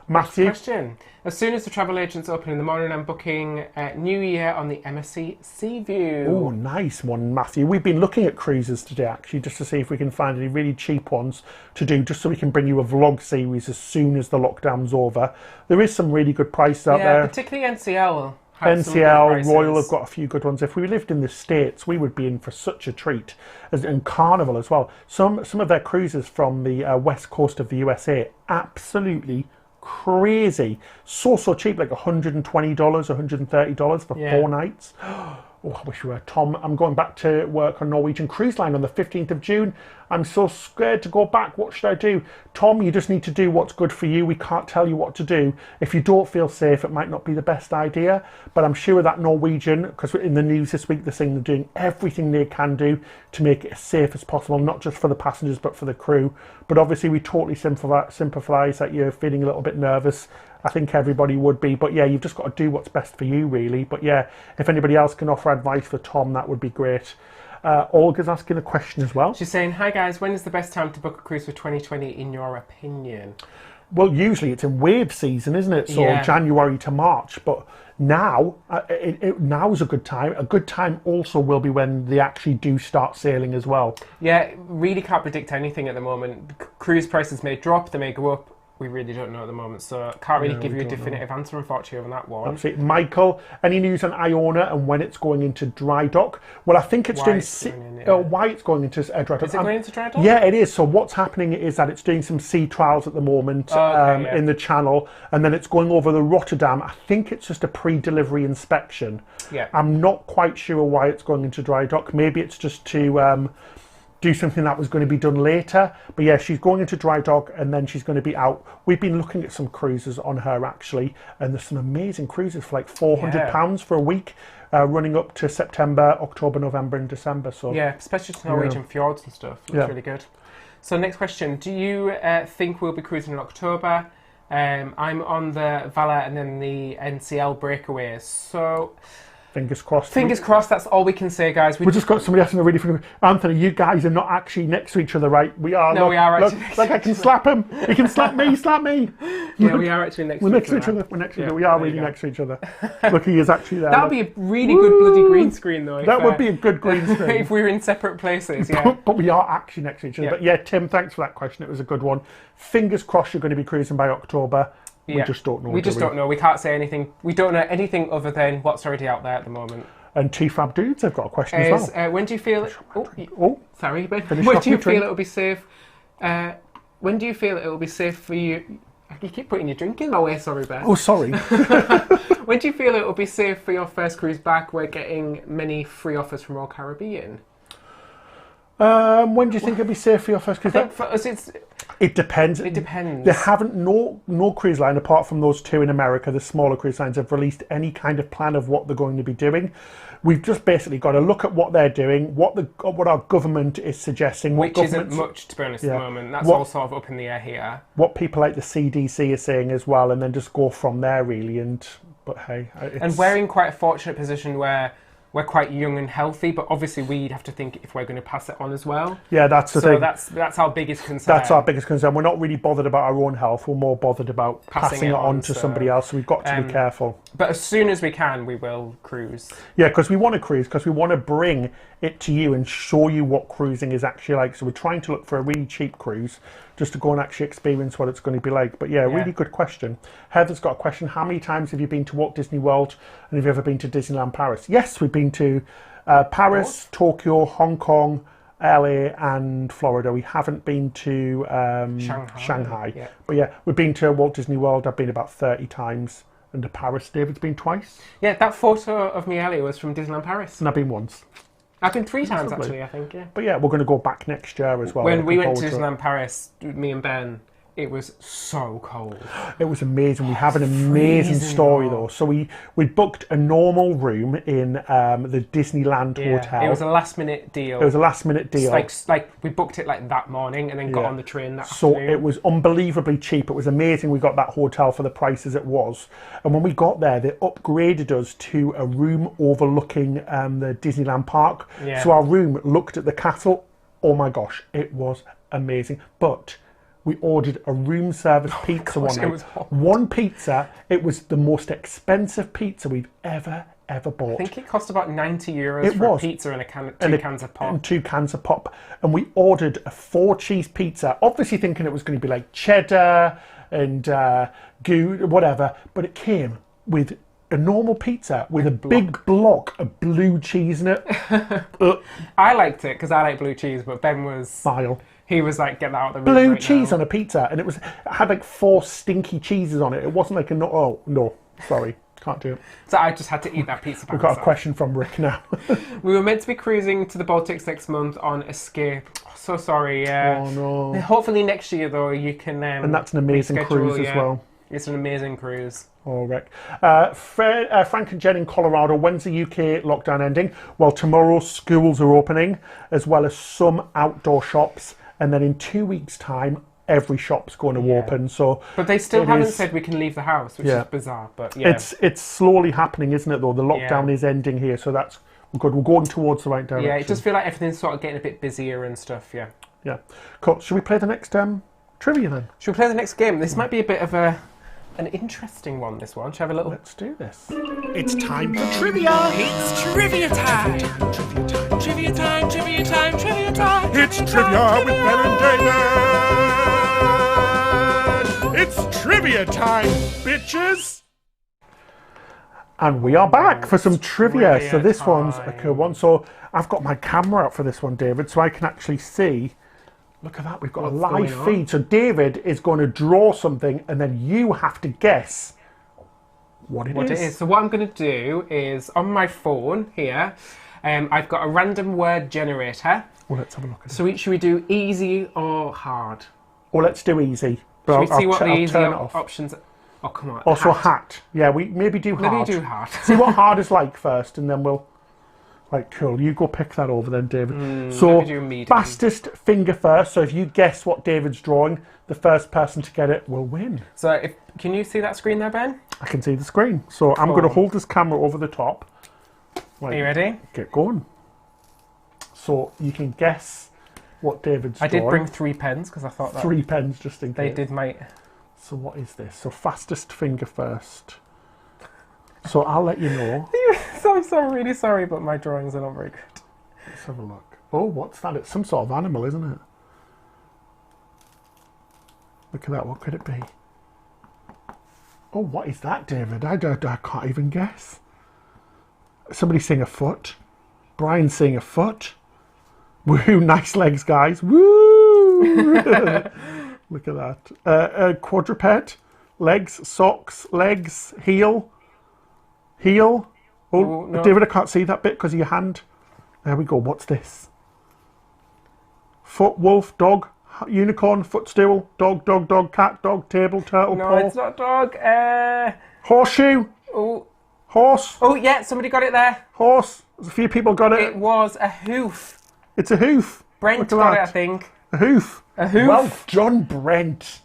Matthew. Question: as soon as the travel agents open in the morning, I'm booking New Year on the MSC Seaview. Oh, nice one, Matthew. We've been looking at cruises today, actually, just to see if we can find any really cheap ones to do, just so we can bring you a vlog series as soon as the lockdown's over. There is some really good prices out there. Particularly NCL. NCL, Royal have got a few good ones. If we lived in the States, we would be in for such a treat. And Carnival as well. Some of their cruises from the west coast of the USA, absolutely crazy. So cheap, like $120, $130 for 4 nights. Oh, I wish we were. Tom, I'm going back to work on Norwegian Cruise Line on the 15th of June. I'm so scared to go back. What should I do? Tom, you just need to do what's good for you. We can't tell you what to do. If you don't feel safe, it might not be the best idea. But I'm sure that Norwegian, because in the news this week, they're saying they're doing everything they can do to make it as safe as possible, not just for the passengers, but for the crew. But obviously, we totally sympathise that you're feeling a little bit nervous. I think everybody would be, but yeah, you've just got to do what's best for you, really. But yeah, if anybody else can offer advice for Tom, that would be great. Olga's asking a question as well. She's saying, hi guys, when is the best time to book a cruise for 2020 in your opinion? Well, usually it's in wave season, isn't it? So January to March, but now, now's a good time. A good time also will be when they actually do start sailing as well. Yeah, really can't predict anything at the moment. Cruise prices may drop, they may go up. We really don't know at the moment, so can't really give you a definitive answer, unfortunately, on that one. Absolutely. Michael, any news on Iona and when it's going into dry dock? Well, I think it's why it's going into dry dock. Is it going into dry dock? Yeah, it is. So what's happening is that it's doing some sea trials at the moment in the Channel, and then it's going over the Rotterdam. I think it's just a pre-delivery inspection. Yeah. I'm not quite sure why it's going into dry dock. Maybe it's just to do something that was going to be done later. But yeah, she's going into dry dock and then she's going to be out. We've been looking at some cruises on her actually, and there's some amazing cruises for like £400 for a week, running up to September, October, November and December. So yeah, especially to Norwegian fjords and stuff. Looks really good. So next question, do you think we'll be cruising in October? I'm on the Valor and then the NCL breakaways. So fingers crossed. Fingers crossed, that's all we can say, guys. We just got somebody asking a really funny Anthony, you guys are not actually next to each other, right? We are. No, we are actually next to each other. I can slap him. He can slap me, slap me. Yeah, we are actually next to each other. We're next to each other. We are really next to each other. Look, he is actually there. That would be a really good bloody green screen, though. That would be a good green screen. If we were in separate places, yeah. But we are actually next to each other. Yeah. But yeah, Tim, thanks for that question. It was a good one. Fingers crossed you're going to be cruising by October. We just don't know. We just don't know. We can't say anything. We don't know anything other than what's already out there at the moment. And T-Fab Dudes, they've got a question as well. When do you feel... sorry, Ben. When do you feel it will be safe... when do you feel it will be safe for you... You keep putting your drink in my way, sorry, Ben. Oh, sorry. When do you feel it will be safe for your first cruise back? We're getting many free offers from Royal Caribbean. When do you think it'll be safe for your first cruise? I think for us, It depends. It depends. They haven't, no cruise line, apart from those two in America, the smaller cruise lines, have released any kind of plan of what they're going to be doing. We've just basically got to look at what they're doing, what our government is suggesting. Which isn't much, to be honest, at the moment. That's all sort of up in the air here. What people like the CDC are saying as well, and then just go from there, really. But hey. And we're in quite a fortunate position where we're quite young and healthy, but obviously we'd have to think if we're going to pass it on as well. Yeah, that's the thing. That's our biggest concern. That's our biggest concern. We're not really bothered about our own health. We're more bothered about passing it on to somebody else. So we've got to be careful. But as soon as we can, we will cruise. Yeah, because we want to cruise, because we want to bring it to you and show you what cruising is actually like. So we're trying to look for a really cheap cruise just to go and actually experience what it's going to be like. But yeah, really good question. Heather's got a question. How many times have you been to Walt Disney World, and have you ever been to Disneyland Paris? Yes, we've been to Paris, Tokyo, Hong Kong, LA and Florida. We haven't been to Shanghai. Yeah. But yeah, we've been to Walt Disney World. I've been about 30 times. And to Paris, David's been twice. Yeah, that photo of me earlier was from Disneyland Paris. And I've been once. I've been 3 times actually, I think, yeah. But yeah, we're going to go back next year as well. When we went to Disneyland Paris, me and Ben, it was so cold. It was amazing. We have an amazing story though. So we booked a normal room in the Disneyland hotel. It was a last minute deal. It was a last minute deal. Like we booked it like that morning and then got on the train that afternoon. So it was unbelievably cheap. It was amazing. We got that hotel for the price as it was. And when we got there, they upgraded us to a room overlooking the Disneyland park. Yeah. So our room looked at the castle. Oh my gosh, it was amazing. But we ordered a room service pizza one night. One pizza. It was the most expensive pizza we've ever bought. I think it cost about €90 for a pizza and two cans of pop. And 2 cans of pop. And we ordered a 4-cheese pizza, obviously thinking it was going to be like cheddar and gouda, whatever. But it came with a normal pizza with a big block of blue cheese in it. I liked it because I like blue cheese, but Ben was... Vile. He was like, get that out of the room blue cheese on a pizza, and it had like 4 stinky cheeses on it. It wasn't like no, sorry, can't do it. So I just had to eat that pizza by We've got a question from Rick now. We were meant to be cruising to the Baltics next month on Escape. Oh, so sorry. Oh no. Hopefully next year though you can. And that's an amazing cruise as well. It's an amazing cruise. Oh, Rick. Frank and Jen in Colorado, when's the UK lockdown ending? Well, tomorrow schools are opening, as well as some outdoor shops. And then in 2 weeks' time, every shop's going to open. So, but they still haven't said we can leave the house, which is bizarre. But yeah, it's slowly happening, isn't it? Though the lockdown is ending here, so that's good. We're going towards the right direction. Yeah, it does feel like everything's sort of getting a bit busier and stuff. Yeah. Yeah. Cool. Should we play the next trivia then? Should we play the next game? This might be a bit of an interesting one, this one. Shall we have a little... Let's do this. It's time for trivia! It's trivia time! Trivia time, trivia time, trivia time! It's trivia with Ben and David! It's trivia time, bitches! And we are back for some trivia. So this one's a cool one. So I've got my camera out for this one, David, so I can actually see... Look at that, we've got a live feed. So David is going to draw something and then you have to guess what it is. So what I'm going to do is, on my phone here, I've got a random word generator. Well, let's have a look at it. So should we do easy or hard? Well, let's do easy. Should we see what the easy options are? Oh, come on. Also hat. Yeah, we maybe do hard. Maybe do hard. See what hard is like first and then we'll... Right, cool. You go pick that over then, David. So, fastest finger first. So if you guess what David's drawing, the first person to get it will win. So can you see that screen there, Ben? I can see the screen. So I'm going to hold this camera over the top. Right, are you ready? Get going. So you can guess what David's drawing. I did bring 3 pens because I thought that... 3 pens just in case. They did, mate. So what is this? So fastest finger first. So I'll let you know. I'm so really sorry, but my drawings are not very good. Let's have a look. Oh, what's that? It's some sort of animal, isn't it? Look at that. What could it be? Oh, what is that, David? I can't even guess. Somebody's seeing a foot. Brian's seeing a foot. Woo! Nice legs, guys. Woo! Look at that. Quadruped. Legs, socks, legs, heel. Heel. Oh, no. David, I can't see that bit because of your hand. There we go. What's this? foot, wolf, dog, unicorn, footstool, dog, dog, dog, cat, dog, table, turtle, No, paw. it's not dog. Horseshoe. Oh. Horse. Oh, yeah, somebody got it there. Horse. There's a few people got it. It was a hoof. It's a hoof. Brent Look at got that. it, I think. A hoof. A hoof. Well done, Brent.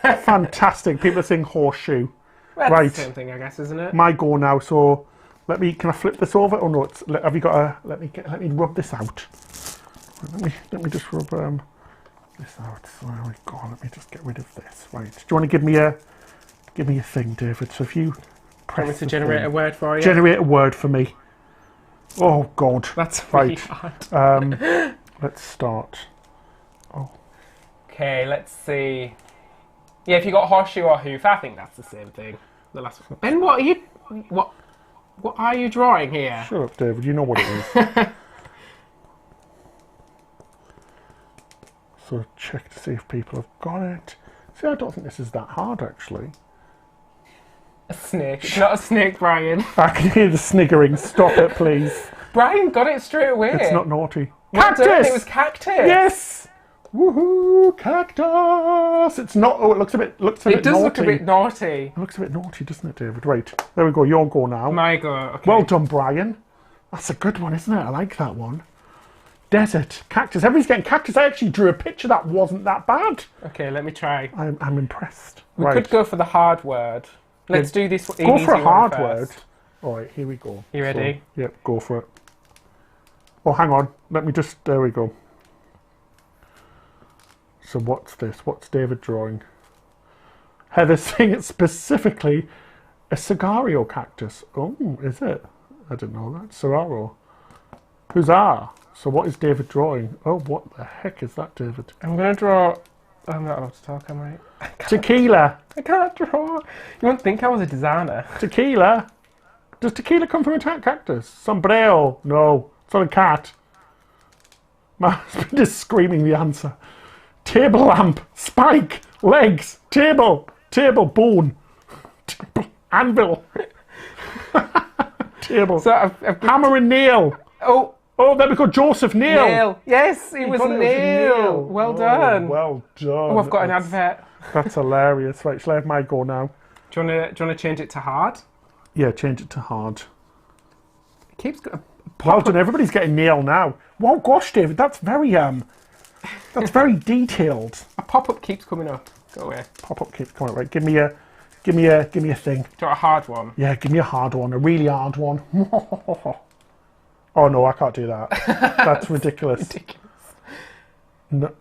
Fantastic. People are saying horseshoe. Well, Right. that's the same thing, I guess, isn't it? My go now. So let me. Can I flip this over? Oh no. It's. Have you got a? Let me rub this out. Let me just rub this out. So there we go. Let me just get rid of this. Right. Do you want to give me a thing, David? So if you press Want me to the generate thing. a word for you? Generate a word for me. Oh God. That's really right. hard. Let's start. Oh. Okay, let's see. Yeah, if you got horseshoe or hoof, I think that's the same thing. The last one. Ben, what are you drawing here? Shut up, David. You know what it is. So check to see if people have got it. See, I don't think this is that hard, actually. A snake. It's not a snake, Brian. I can hear the sniggering. Stop it, please. Brian got it straight away. It's not naughty. Well Cactus! done, it was cactus. Yes! Woohoo! Cactus! It's not. Oh, it looks a bit naughty. It does look a bit naughty. It looks a bit naughty, doesn't it, David? Right. There we go. Your go now. My go. Okay. Well done, Brian. That's a good one, isn't it? I like that one. Desert. Cactus. Everybody's getting cactus. I actually drew a picture that wasn't that bad. Okay, let me try. I'm impressed. We right. could go for the hard word. Let's do this. Go for a hard word. word. All right, here we go. You ready? So, yep, go for it. Oh, hang on. Let me just. There we go. So what's this? What's David drawing? Heather's saying it's specifically a Cigario cactus. Oh, is it? I didn't know that. Cigario. Huzzah! So what is David drawing? Oh, what the heck is that, David? I'm going to draw... I'm not allowed to talk, am I? Tequila. I can't draw. You wouldn't think I was a designer. Tequila. Does tequila come from a cactus? Sombrero. No. It's not a cat. My husband is screaming the answer. Table lamp. Spike. Legs. Table. Table. Bone. Table. Anvil. Table. So I've Hammer and nail. Oh, there we go. Joseph Neil. Nail. Yes, it was Neil. Well done. Well done. Oh, I've got an advert. That's hilarious. Right, shall I have my go now? Do you want to change it to hard? Yeah, change it to hard. It keeps going. Well done. Everybody's getting nail now. Wow, gosh, David, that's very detailed. A pop-up keeps coming up. Go away. Pop-up keeps coming. Right, give me a thing. Do you want a hard one? Yeah, give me a hard one. A really hard one. Oh no, I can't do that. That's ridiculous. No,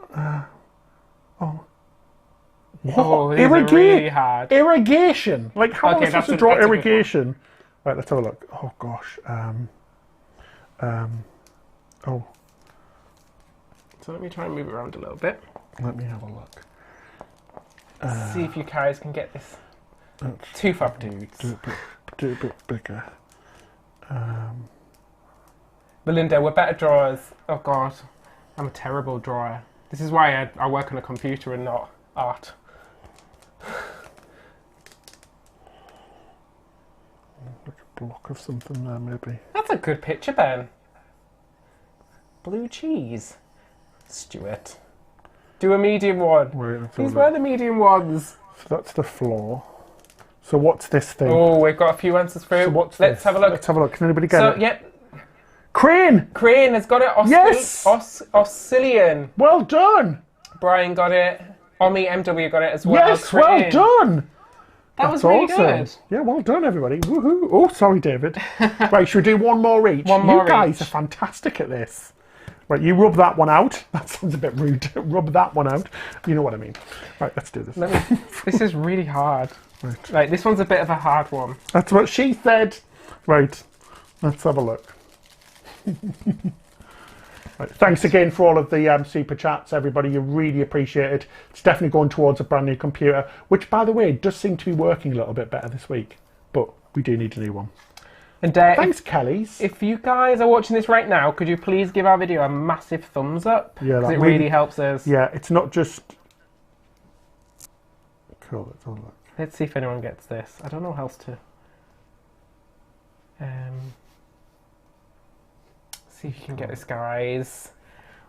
Oh, these are really hard. Irrigation. Like, how am I supposed to draw that's a good irrigation? Right, let's have a look. Oh gosh. Oh, So let me try and move it around a little bit. let me have a look. See if you guys can get this. Two fab dudes. Do a bit bigger. Melinda, we're better drawers. Oh God, I'm a terrible drawer. This is why I work on a computer and not art. Like a block of something there, maybe. That's a good picture, Ben. Blue cheese. Stuart. Do a medium one. Wait, let's have These a were look. the medium ones. So that's the floor. So what's this thing? Oh, we've got a few answers through. So what's Let's this? have a look. Let's have a look. Can anybody get So, it? yep. Crane! Crane has got it. Yes! Oscillion. Well done! Brian got it. Omi MW got it as well. Yes, well Crane. done! That was That's really awesome. good. Yeah, well done, everybody. Woohoo! Oh, sorry, David. Right, should we do one more each? One more You guys each. are fantastic at this. Right, you rub that one out. That sounds a bit rude. Rub that one out. You know what I mean. Right, let's do this. This is really hard. Right. Like, this one's a bit of a hard one. That's what she said. Right, let's have a look. Right, thanks again for all of the super chats, everybody. You really appreciate it. It's definitely going towards a brand new computer, which, by the way, does seem to be working a little bit better this week. But we do need a new one. And thanks, Kellys. If you guys are watching this right now, could you please give our video a massive thumbs up? Yeah, because that it really helps us. Yeah, it's not just. Cool. Let's have a look. Let's see if anyone gets this. I don't know how else to. See if you can get this, guys.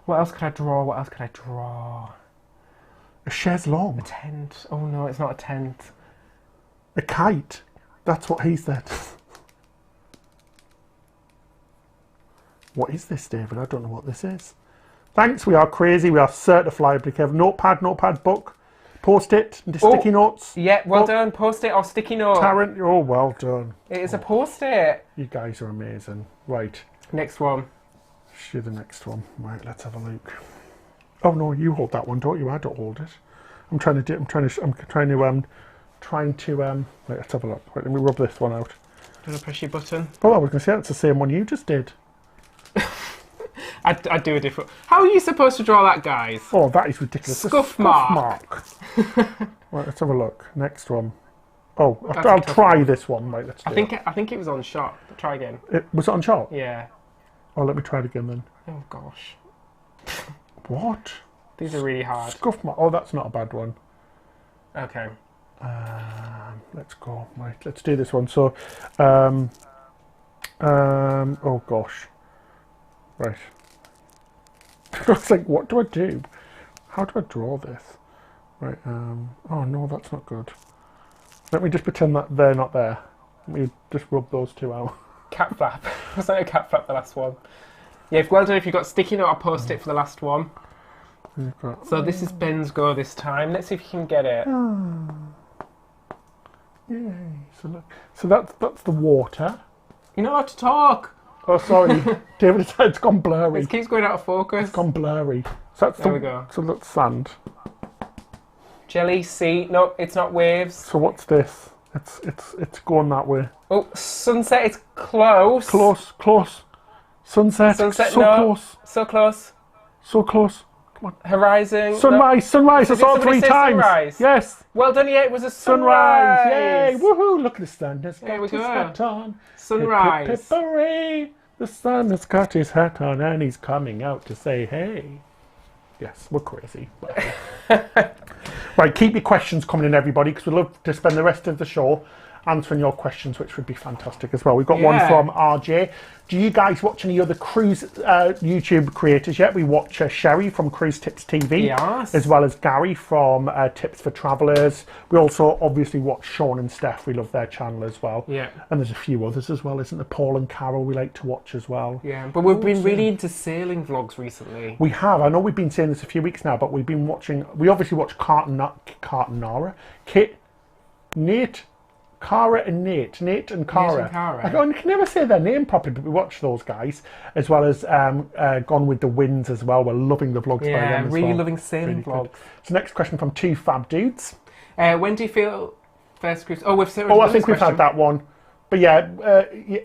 What else could I draw? What else could I draw? A chaise longue. A tent. Oh no, it's not a tent. A kite. That's what he said. What is this, David? I don't know what this is. Thanks, we are crazy. We are certifiably clever. Notepad, book. Post-it, and sticky notes. Yeah, well done. Post-it or sticky note. Tarrant, oh, well done. It is a post-it. You guys are amazing. Right. Next one. Show the next one. Right, let's have a look. Oh no, you hold that one, don't you? I don't hold it. I'm trying to. Right, let's have a look. Right, let me rub this one out. Do you want to press your button? Oh, I was going to say that's the same one you just did. I'd do a different. How are you supposed to draw that, guys? Oh, that is ridiculous. Scuff mark. Right, let's have a look. Next one. Oh, I'll try this one. Right, let's do it. I think it was on shot. Try again. Was it on shot? Yeah. Oh, let me try it again then. Oh gosh. What? These are really hard. Scuff mark. Oh, that's not a bad one. Okay. Let's go. Right, let's do this one. So, oh gosh. Right. I was like, what do I do? How do I draw this? Right, oh no, that's not good. Let me just pretend that they're not there. Let me just rub those two out. Cat flap. Wasn't it a cat flap, the last one? Yeah, well done if you've got sticky note or post-it for the last one. So this is Ben's go this time. Let's see if you can get it. Yay. So that's the water. You're not allowed to talk. Oh, sorry. David said it's gone blurry. It keeps going out of focus. It's gone blurry. So that's there we go. So that's sand. Jelly, sea. No, it's not waves. So what's this? It's going that way. Oh, sunset. It's close. Close. Sunset. Sunset. So no. close. So close. So close. Come on. Horizon. Sunrise. No. Sunrise. I saw it 3 times. Sunrise? Yes. Well done. Yeah, it was a Sunrise. sunrise. Yay! Woohoo! Look at the sun. Has There got we his go. hat on. Sunrise. Hip, hip, hip, hooray! The sun has got his hat on and he's coming out to say hey. Yes, we're crazy. Right, keep your questions coming in, everybody, because we'd love to spend the rest of the show answering your questions, which would be fantastic as well. We've got one from RJ. Do you guys watch any other cruise YouTube creators yet? We watch Sherry from Cruise Tips TV, yes, as well as Gary from Tips for Travellers. We also obviously watch Sean and Steph. We love their channel as well. Yeah. And there's a few others as well, isn't there? Paul and Carol we like to watch as well. Yeah, but we've been really into sailing vlogs recently. We have. I know we've been saying this a few weeks now, but we've been watching... We obviously watch Cara and Nate and Cara. I can never say their name properly, but we watch those guys, as well as Gone with the Winds as well. We're loving the vlogs by them as well. Yeah, really loving sailing vlogs. Good. So next question from 2 Fab Dudes. When do you feel first cruise? Oh, we've I think we've had that one. But yeah,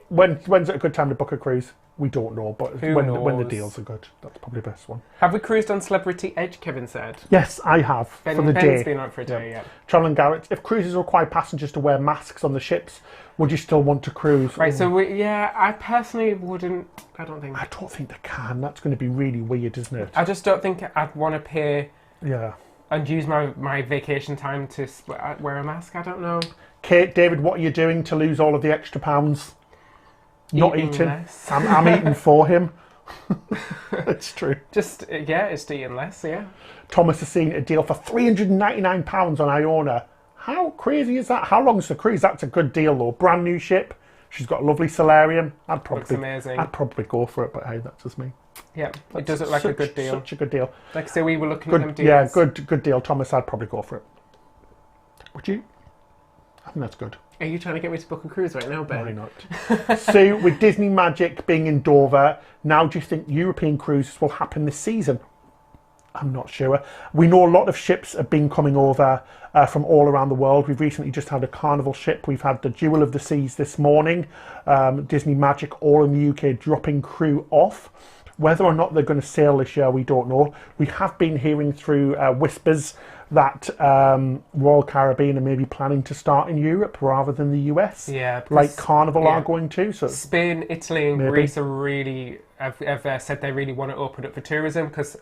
when's it a good time to book a cruise? We don't know, but when the deals are good, that's probably the best one. Have we cruised on Celebrity Edge, Kevin said? Yes, I have, for the day. Ben's been on it for a day, yeah. Travel and Garrett, if cruises require passengers to wear masks on the ships, would you still want to cruise? Right, so I personally wouldn't, I don't think they can. That's going to be really weird, isn't it? I just don't think I'd want to pay and use my vacation time to wear a mask. I don't know. Kate, David, what are you doing to lose all of the extra pounds? Not eating. Less. I'm eating for him. It's true. Just, it's eating less, yeah. Thomas has seen a deal for £399 on Iona. How crazy is that? How long's the cruise? That's a good deal, though. Brand new ship. She's got a lovely solarium. Looks amazing. I'd probably go for it, but hey, that's just me. Yeah, it does look like a good deal. Such a good deal. Like I say, we were looking at them deals. Yeah, good deal. Thomas, I'd probably go for it. Would you? I think that's good. Are you trying to get me to book a cruise right now, Ben? Why not? So, with Disney Magic being in Dover, now do you think European cruises will happen this season? I'm not sure. We know a lot of ships have been coming over from all around the world. We've recently just had a Carnival ship. We've had the Jewel of the Seas this morning. Disney Magic, all in the UK, dropping crew off. Whether or not they're going to sail this year, we don't know. We have been hearing through whispers that Royal Caribbean are maybe planning to start in Europe rather than the US. Yeah. Like Carnival are going to. So Spain, Italy and Greece are really, have said they really want to open up for tourism because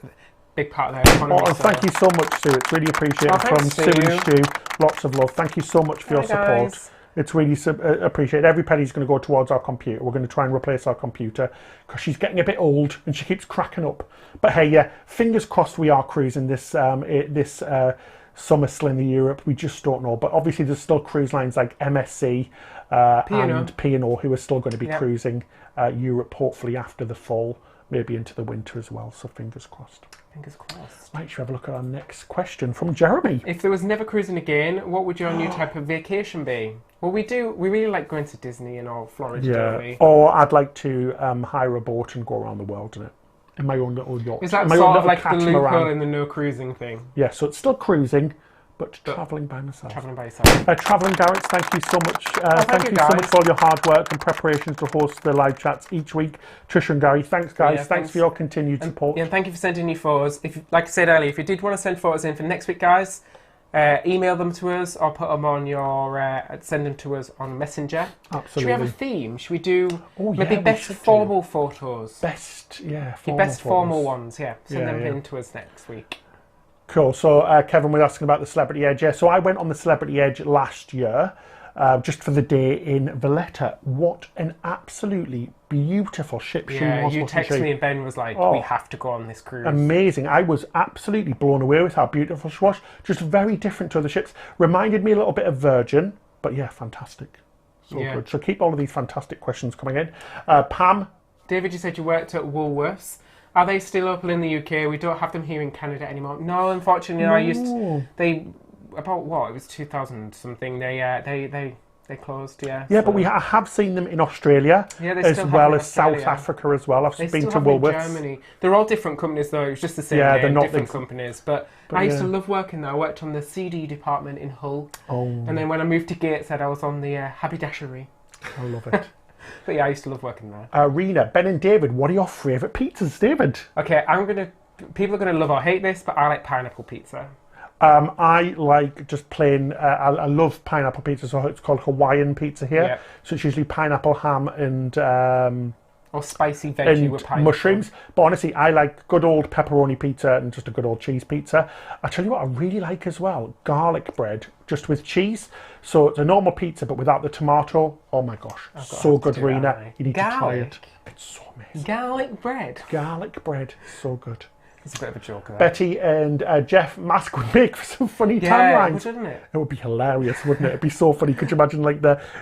big part of their economy. Oh, thank you so much, Sue. It's really appreciated from Sue and Stu. Lots of love. Thank you so much for your support. Guys. It's really appreciated. Every penny's going to go towards our computer. We're going to try and replace our computer because she's getting a bit old and she keeps cracking up. But hey, yeah, fingers crossed we are cruising this summer still in Europe. We just don't know. But obviously there's still cruise lines like MSC and P&O who are still going to be cruising Europe, hopefully after the fall, maybe into the winter as well. So fingers crossed. Fingers crossed. Right, should we have a look at our next question from Jeremy? If there was never cruising again, what would your new type of vacation be? Well, we really like going to Disney and all Florida, don't we? Or I'd like to hire a boat and go around the world in it. In my own little yacht. Is that sort of like the loophole in the no cruising thing? Yeah, so it's still cruising, but travelling by myself. Travelling by yourself. Travelling Garrett, thank you so much. Thank you so much for all your hard work and preparations to host the live chats each week. Trish and Gary, thanks guys. Yeah, thanks for your continued support. Yeah, and thank you for sending your photos. Like I said earlier, if you did want to send photos in for next week, guys, email them to us or put them on your send them to us on Messenger. Absolutely. Should we have a theme? Should we do maybe best formal photos? Best formal ones. Yeah, send them in to us next week. Cool. So Kevin was asking about the Celebrity Edge. Yeah, so I went on the Celebrity Edge last year, just for the day in Valletta. What an absolutely beautiful ship she was. Yeah, you texted me and Ben was like, we have to go on this cruise. Amazing. I was absolutely blown away with how beautiful she was. Just very different to other ships. Reminded me a little bit of Virgin, but yeah, fantastic. So good. So keep all of these fantastic questions coming in. Pam? David, you said you worked at Woolworths. Are they still open in the UK? We don't have them here in Canada anymore. No, unfortunately, about what? It was 2000 something. They closed. Yeah. Yeah, but I have seen them in Australia, as well as South Africa as well. I've been to Woolworths. In Germany. They're all different companies though. It's just the same name, they're not different companies. But I used to love working there. I worked on the CD department in Hull. Oh. And then when I moved to Gateshead, I was on the haberdashery. I love it. But yeah, I used to love working there. Rena, Ben and David, what are your favourite pizzas, David? Okay, people are going to love or hate this, but I like pineapple pizza. I like just plain, I love pineapple pizza, so it's called Hawaiian pizza here. Yep. So it's usually pineapple, ham and... or spicy veggie with pineapple. Mushrooms. But honestly, I like good old pepperoni pizza and just a good old cheese pizza. I tell you what I really like as well, garlic bread, just with cheese. So it's a normal pizza, but without the tomato. Oh my gosh, so good, Rena. You need to try it. It's so amazing. Garlic bread? Garlic bread, so good. It's a bit of a joke there. Betty and Jeff Mask would make for some funny timelines. Wouldn't it? It would be hilarious, wouldn't it? It'd be so funny. Could you imagine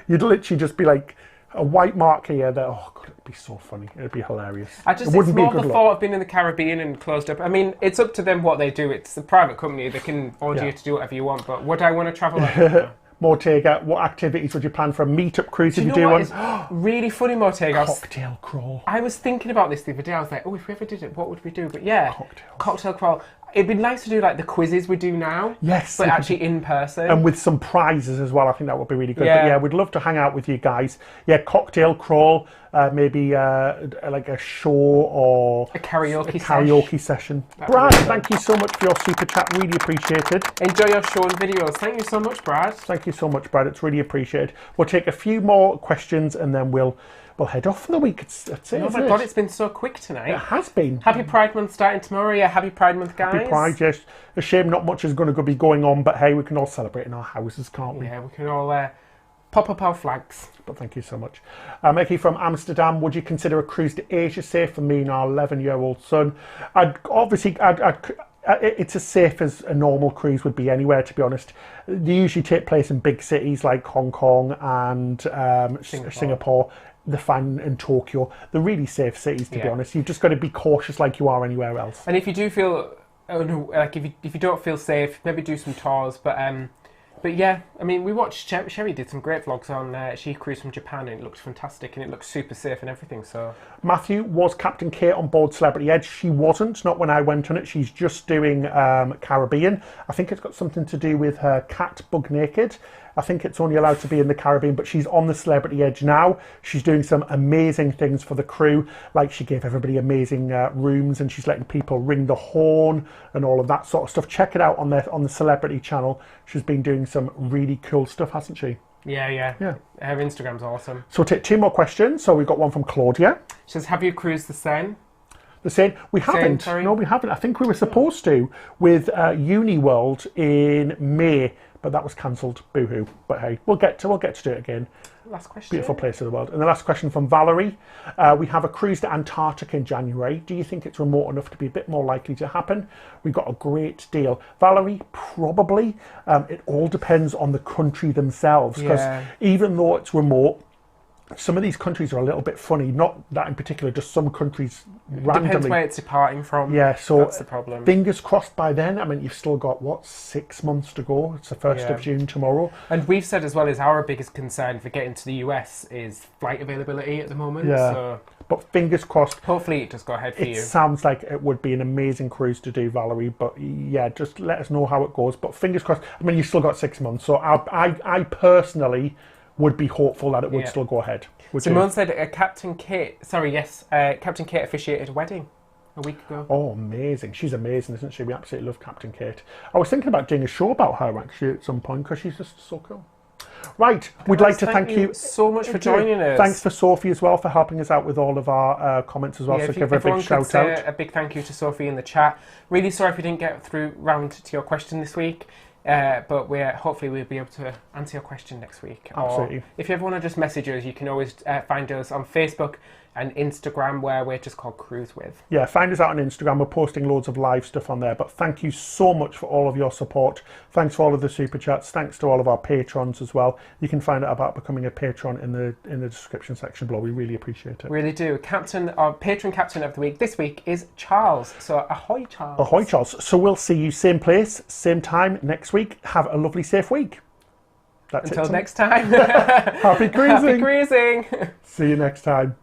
you'd literally just be like a white mark here that, oh god, it'd be so funny. It'd be hilarious. It's more the thought of being in the Caribbean and closed up. I mean, it's up to them what they do. It's a private company. They can order you to do whatever you want. But would I want to travel like that? Mortega, what activities would you plan for a meet-up cruise if you do one? Really funny, Mortega. Cocktail crawl. I was thinking about this the other day. I was like, if we ever did it, what would we do? But yeah, cocktail crawl. It'd be nice to do like the quizzes we do now. Yes. But actually in person. And with some prizes as well. I think that would be really good. Yeah. But yeah, we'd love to hang out with you guys. Yeah, cocktail crawl, maybe like a show or... a karaoke session. Brad, thank you so much for your super chat. Really appreciated. Enjoy your show and videos. Thank you so much, Brad. Thank you so much, Brad. It's really appreciated. We'll take a few more questions and then we'll head off for the week. That's it. Oh my God, it's been so quick tonight. It has been. Happy Pride Month starting tomorrow. Yeah, happy Pride Month, guys. Happy Pride, yes. A shame not much is going to be going on, but hey, we can all celebrate in our houses, can't we? Yeah, we can all pop up our flags. But thank you so much. Mickey from Amsterdam, would you consider a cruise to Asia safe for me and our 11-year-old son? It's as safe as a normal cruise would be anywhere, to be honest. They usually take place in big cities like Hong Kong and Singapore. They're fine in Tokyo. They're really safe cities, to be honest. You've just got to be cautious like you are anywhere else. And if you do feel, if you don't feel safe, maybe do some tours. But yeah, I mean, we watched Sherry did some great vlogs on she cruised from Japan and it looked fantastic and it looked super safe and everything. So Matthew, was Captain Kate on board Celebrity Edge? She wasn't, not when I went on it. She's just doing Caribbean. I think it's got something to do with her cat Bug Naked. I think it's only allowed to be in the Caribbean, but she's on the Celebrity Edge now. She's doing some amazing things for the crew, like she gave everybody amazing rooms and she's letting people ring the horn and all of that sort of stuff. Check it out on the Celebrity channel. She's been doing some really cool stuff, hasn't she? Yeah. Her Instagram's awesome. So we'll take two more questions. So we've got one from Claudia. She says, have you cruised the Seine? The same. We haven't. sorry. No, we haven't. I think we were supposed to with Uniworld in May, but that was cancelled. Boo-hoo. But hey, we'll get to do it again. Last question. Beautiful place of the world. And the last question from Valerie. We have a cruise to Antarctica in January. Do you think it's remote enough to be a bit more likely to happen? We've got a great deal. Valerie, probably. It all depends on the country themselves. Because even though it's remote, some of these countries are a little bit funny. Not that in particular, just some countries randomly. Depends where it's departing from. Yeah, so that's the problem. Fingers crossed by then. I mean, you've still got, what, 6 months to go? It's the 1st of June tomorrow. And we've said as well as our biggest concern for getting to the US is flight availability at the moment. Yeah. So but fingers crossed. Hopefully it does go ahead for you. It sounds like it would be an amazing cruise to do, Valerie. But yeah, just let us know how it goes. But fingers crossed. I mean, you've still got 6 months. So I personally would be hopeful that it would still go ahead. Simone said Captain Kate officiated a wedding a week ago. Oh, amazing. She's amazing, isn't she? We absolutely love Captain Kate. I was thinking about doing a show about her actually at some point because she's just so cool. Right, we'd like to thank you so much for joining us. Thanks for Sophie as well for helping us out with all of our comments as well. So give her a big shout out. A big thank you to Sophie in the chat. Really sorry if we didn't get round to your question this week. But hopefully we'll be able to answer your question next week. Absolutely. Or if you ever want to just message us, you can always find us on Facebook and Instagram, where we're just called Cruise With. Yeah, find us out on Instagram. We're posting loads of live stuff on there. But thank you so much for all of your support. Thanks for all of the super chats. Thanks to all of our patrons as well. You can find out about becoming a patron in the description section below. We really appreciate it. Really do. Our patron captain of the week this week is Charles. So ahoy, Charles. Ahoy, Charles. So we'll see you same place, same time next week. Have a lovely, safe week. That's Until it. Next time. Happy cruising. Happy cruising. See you next time.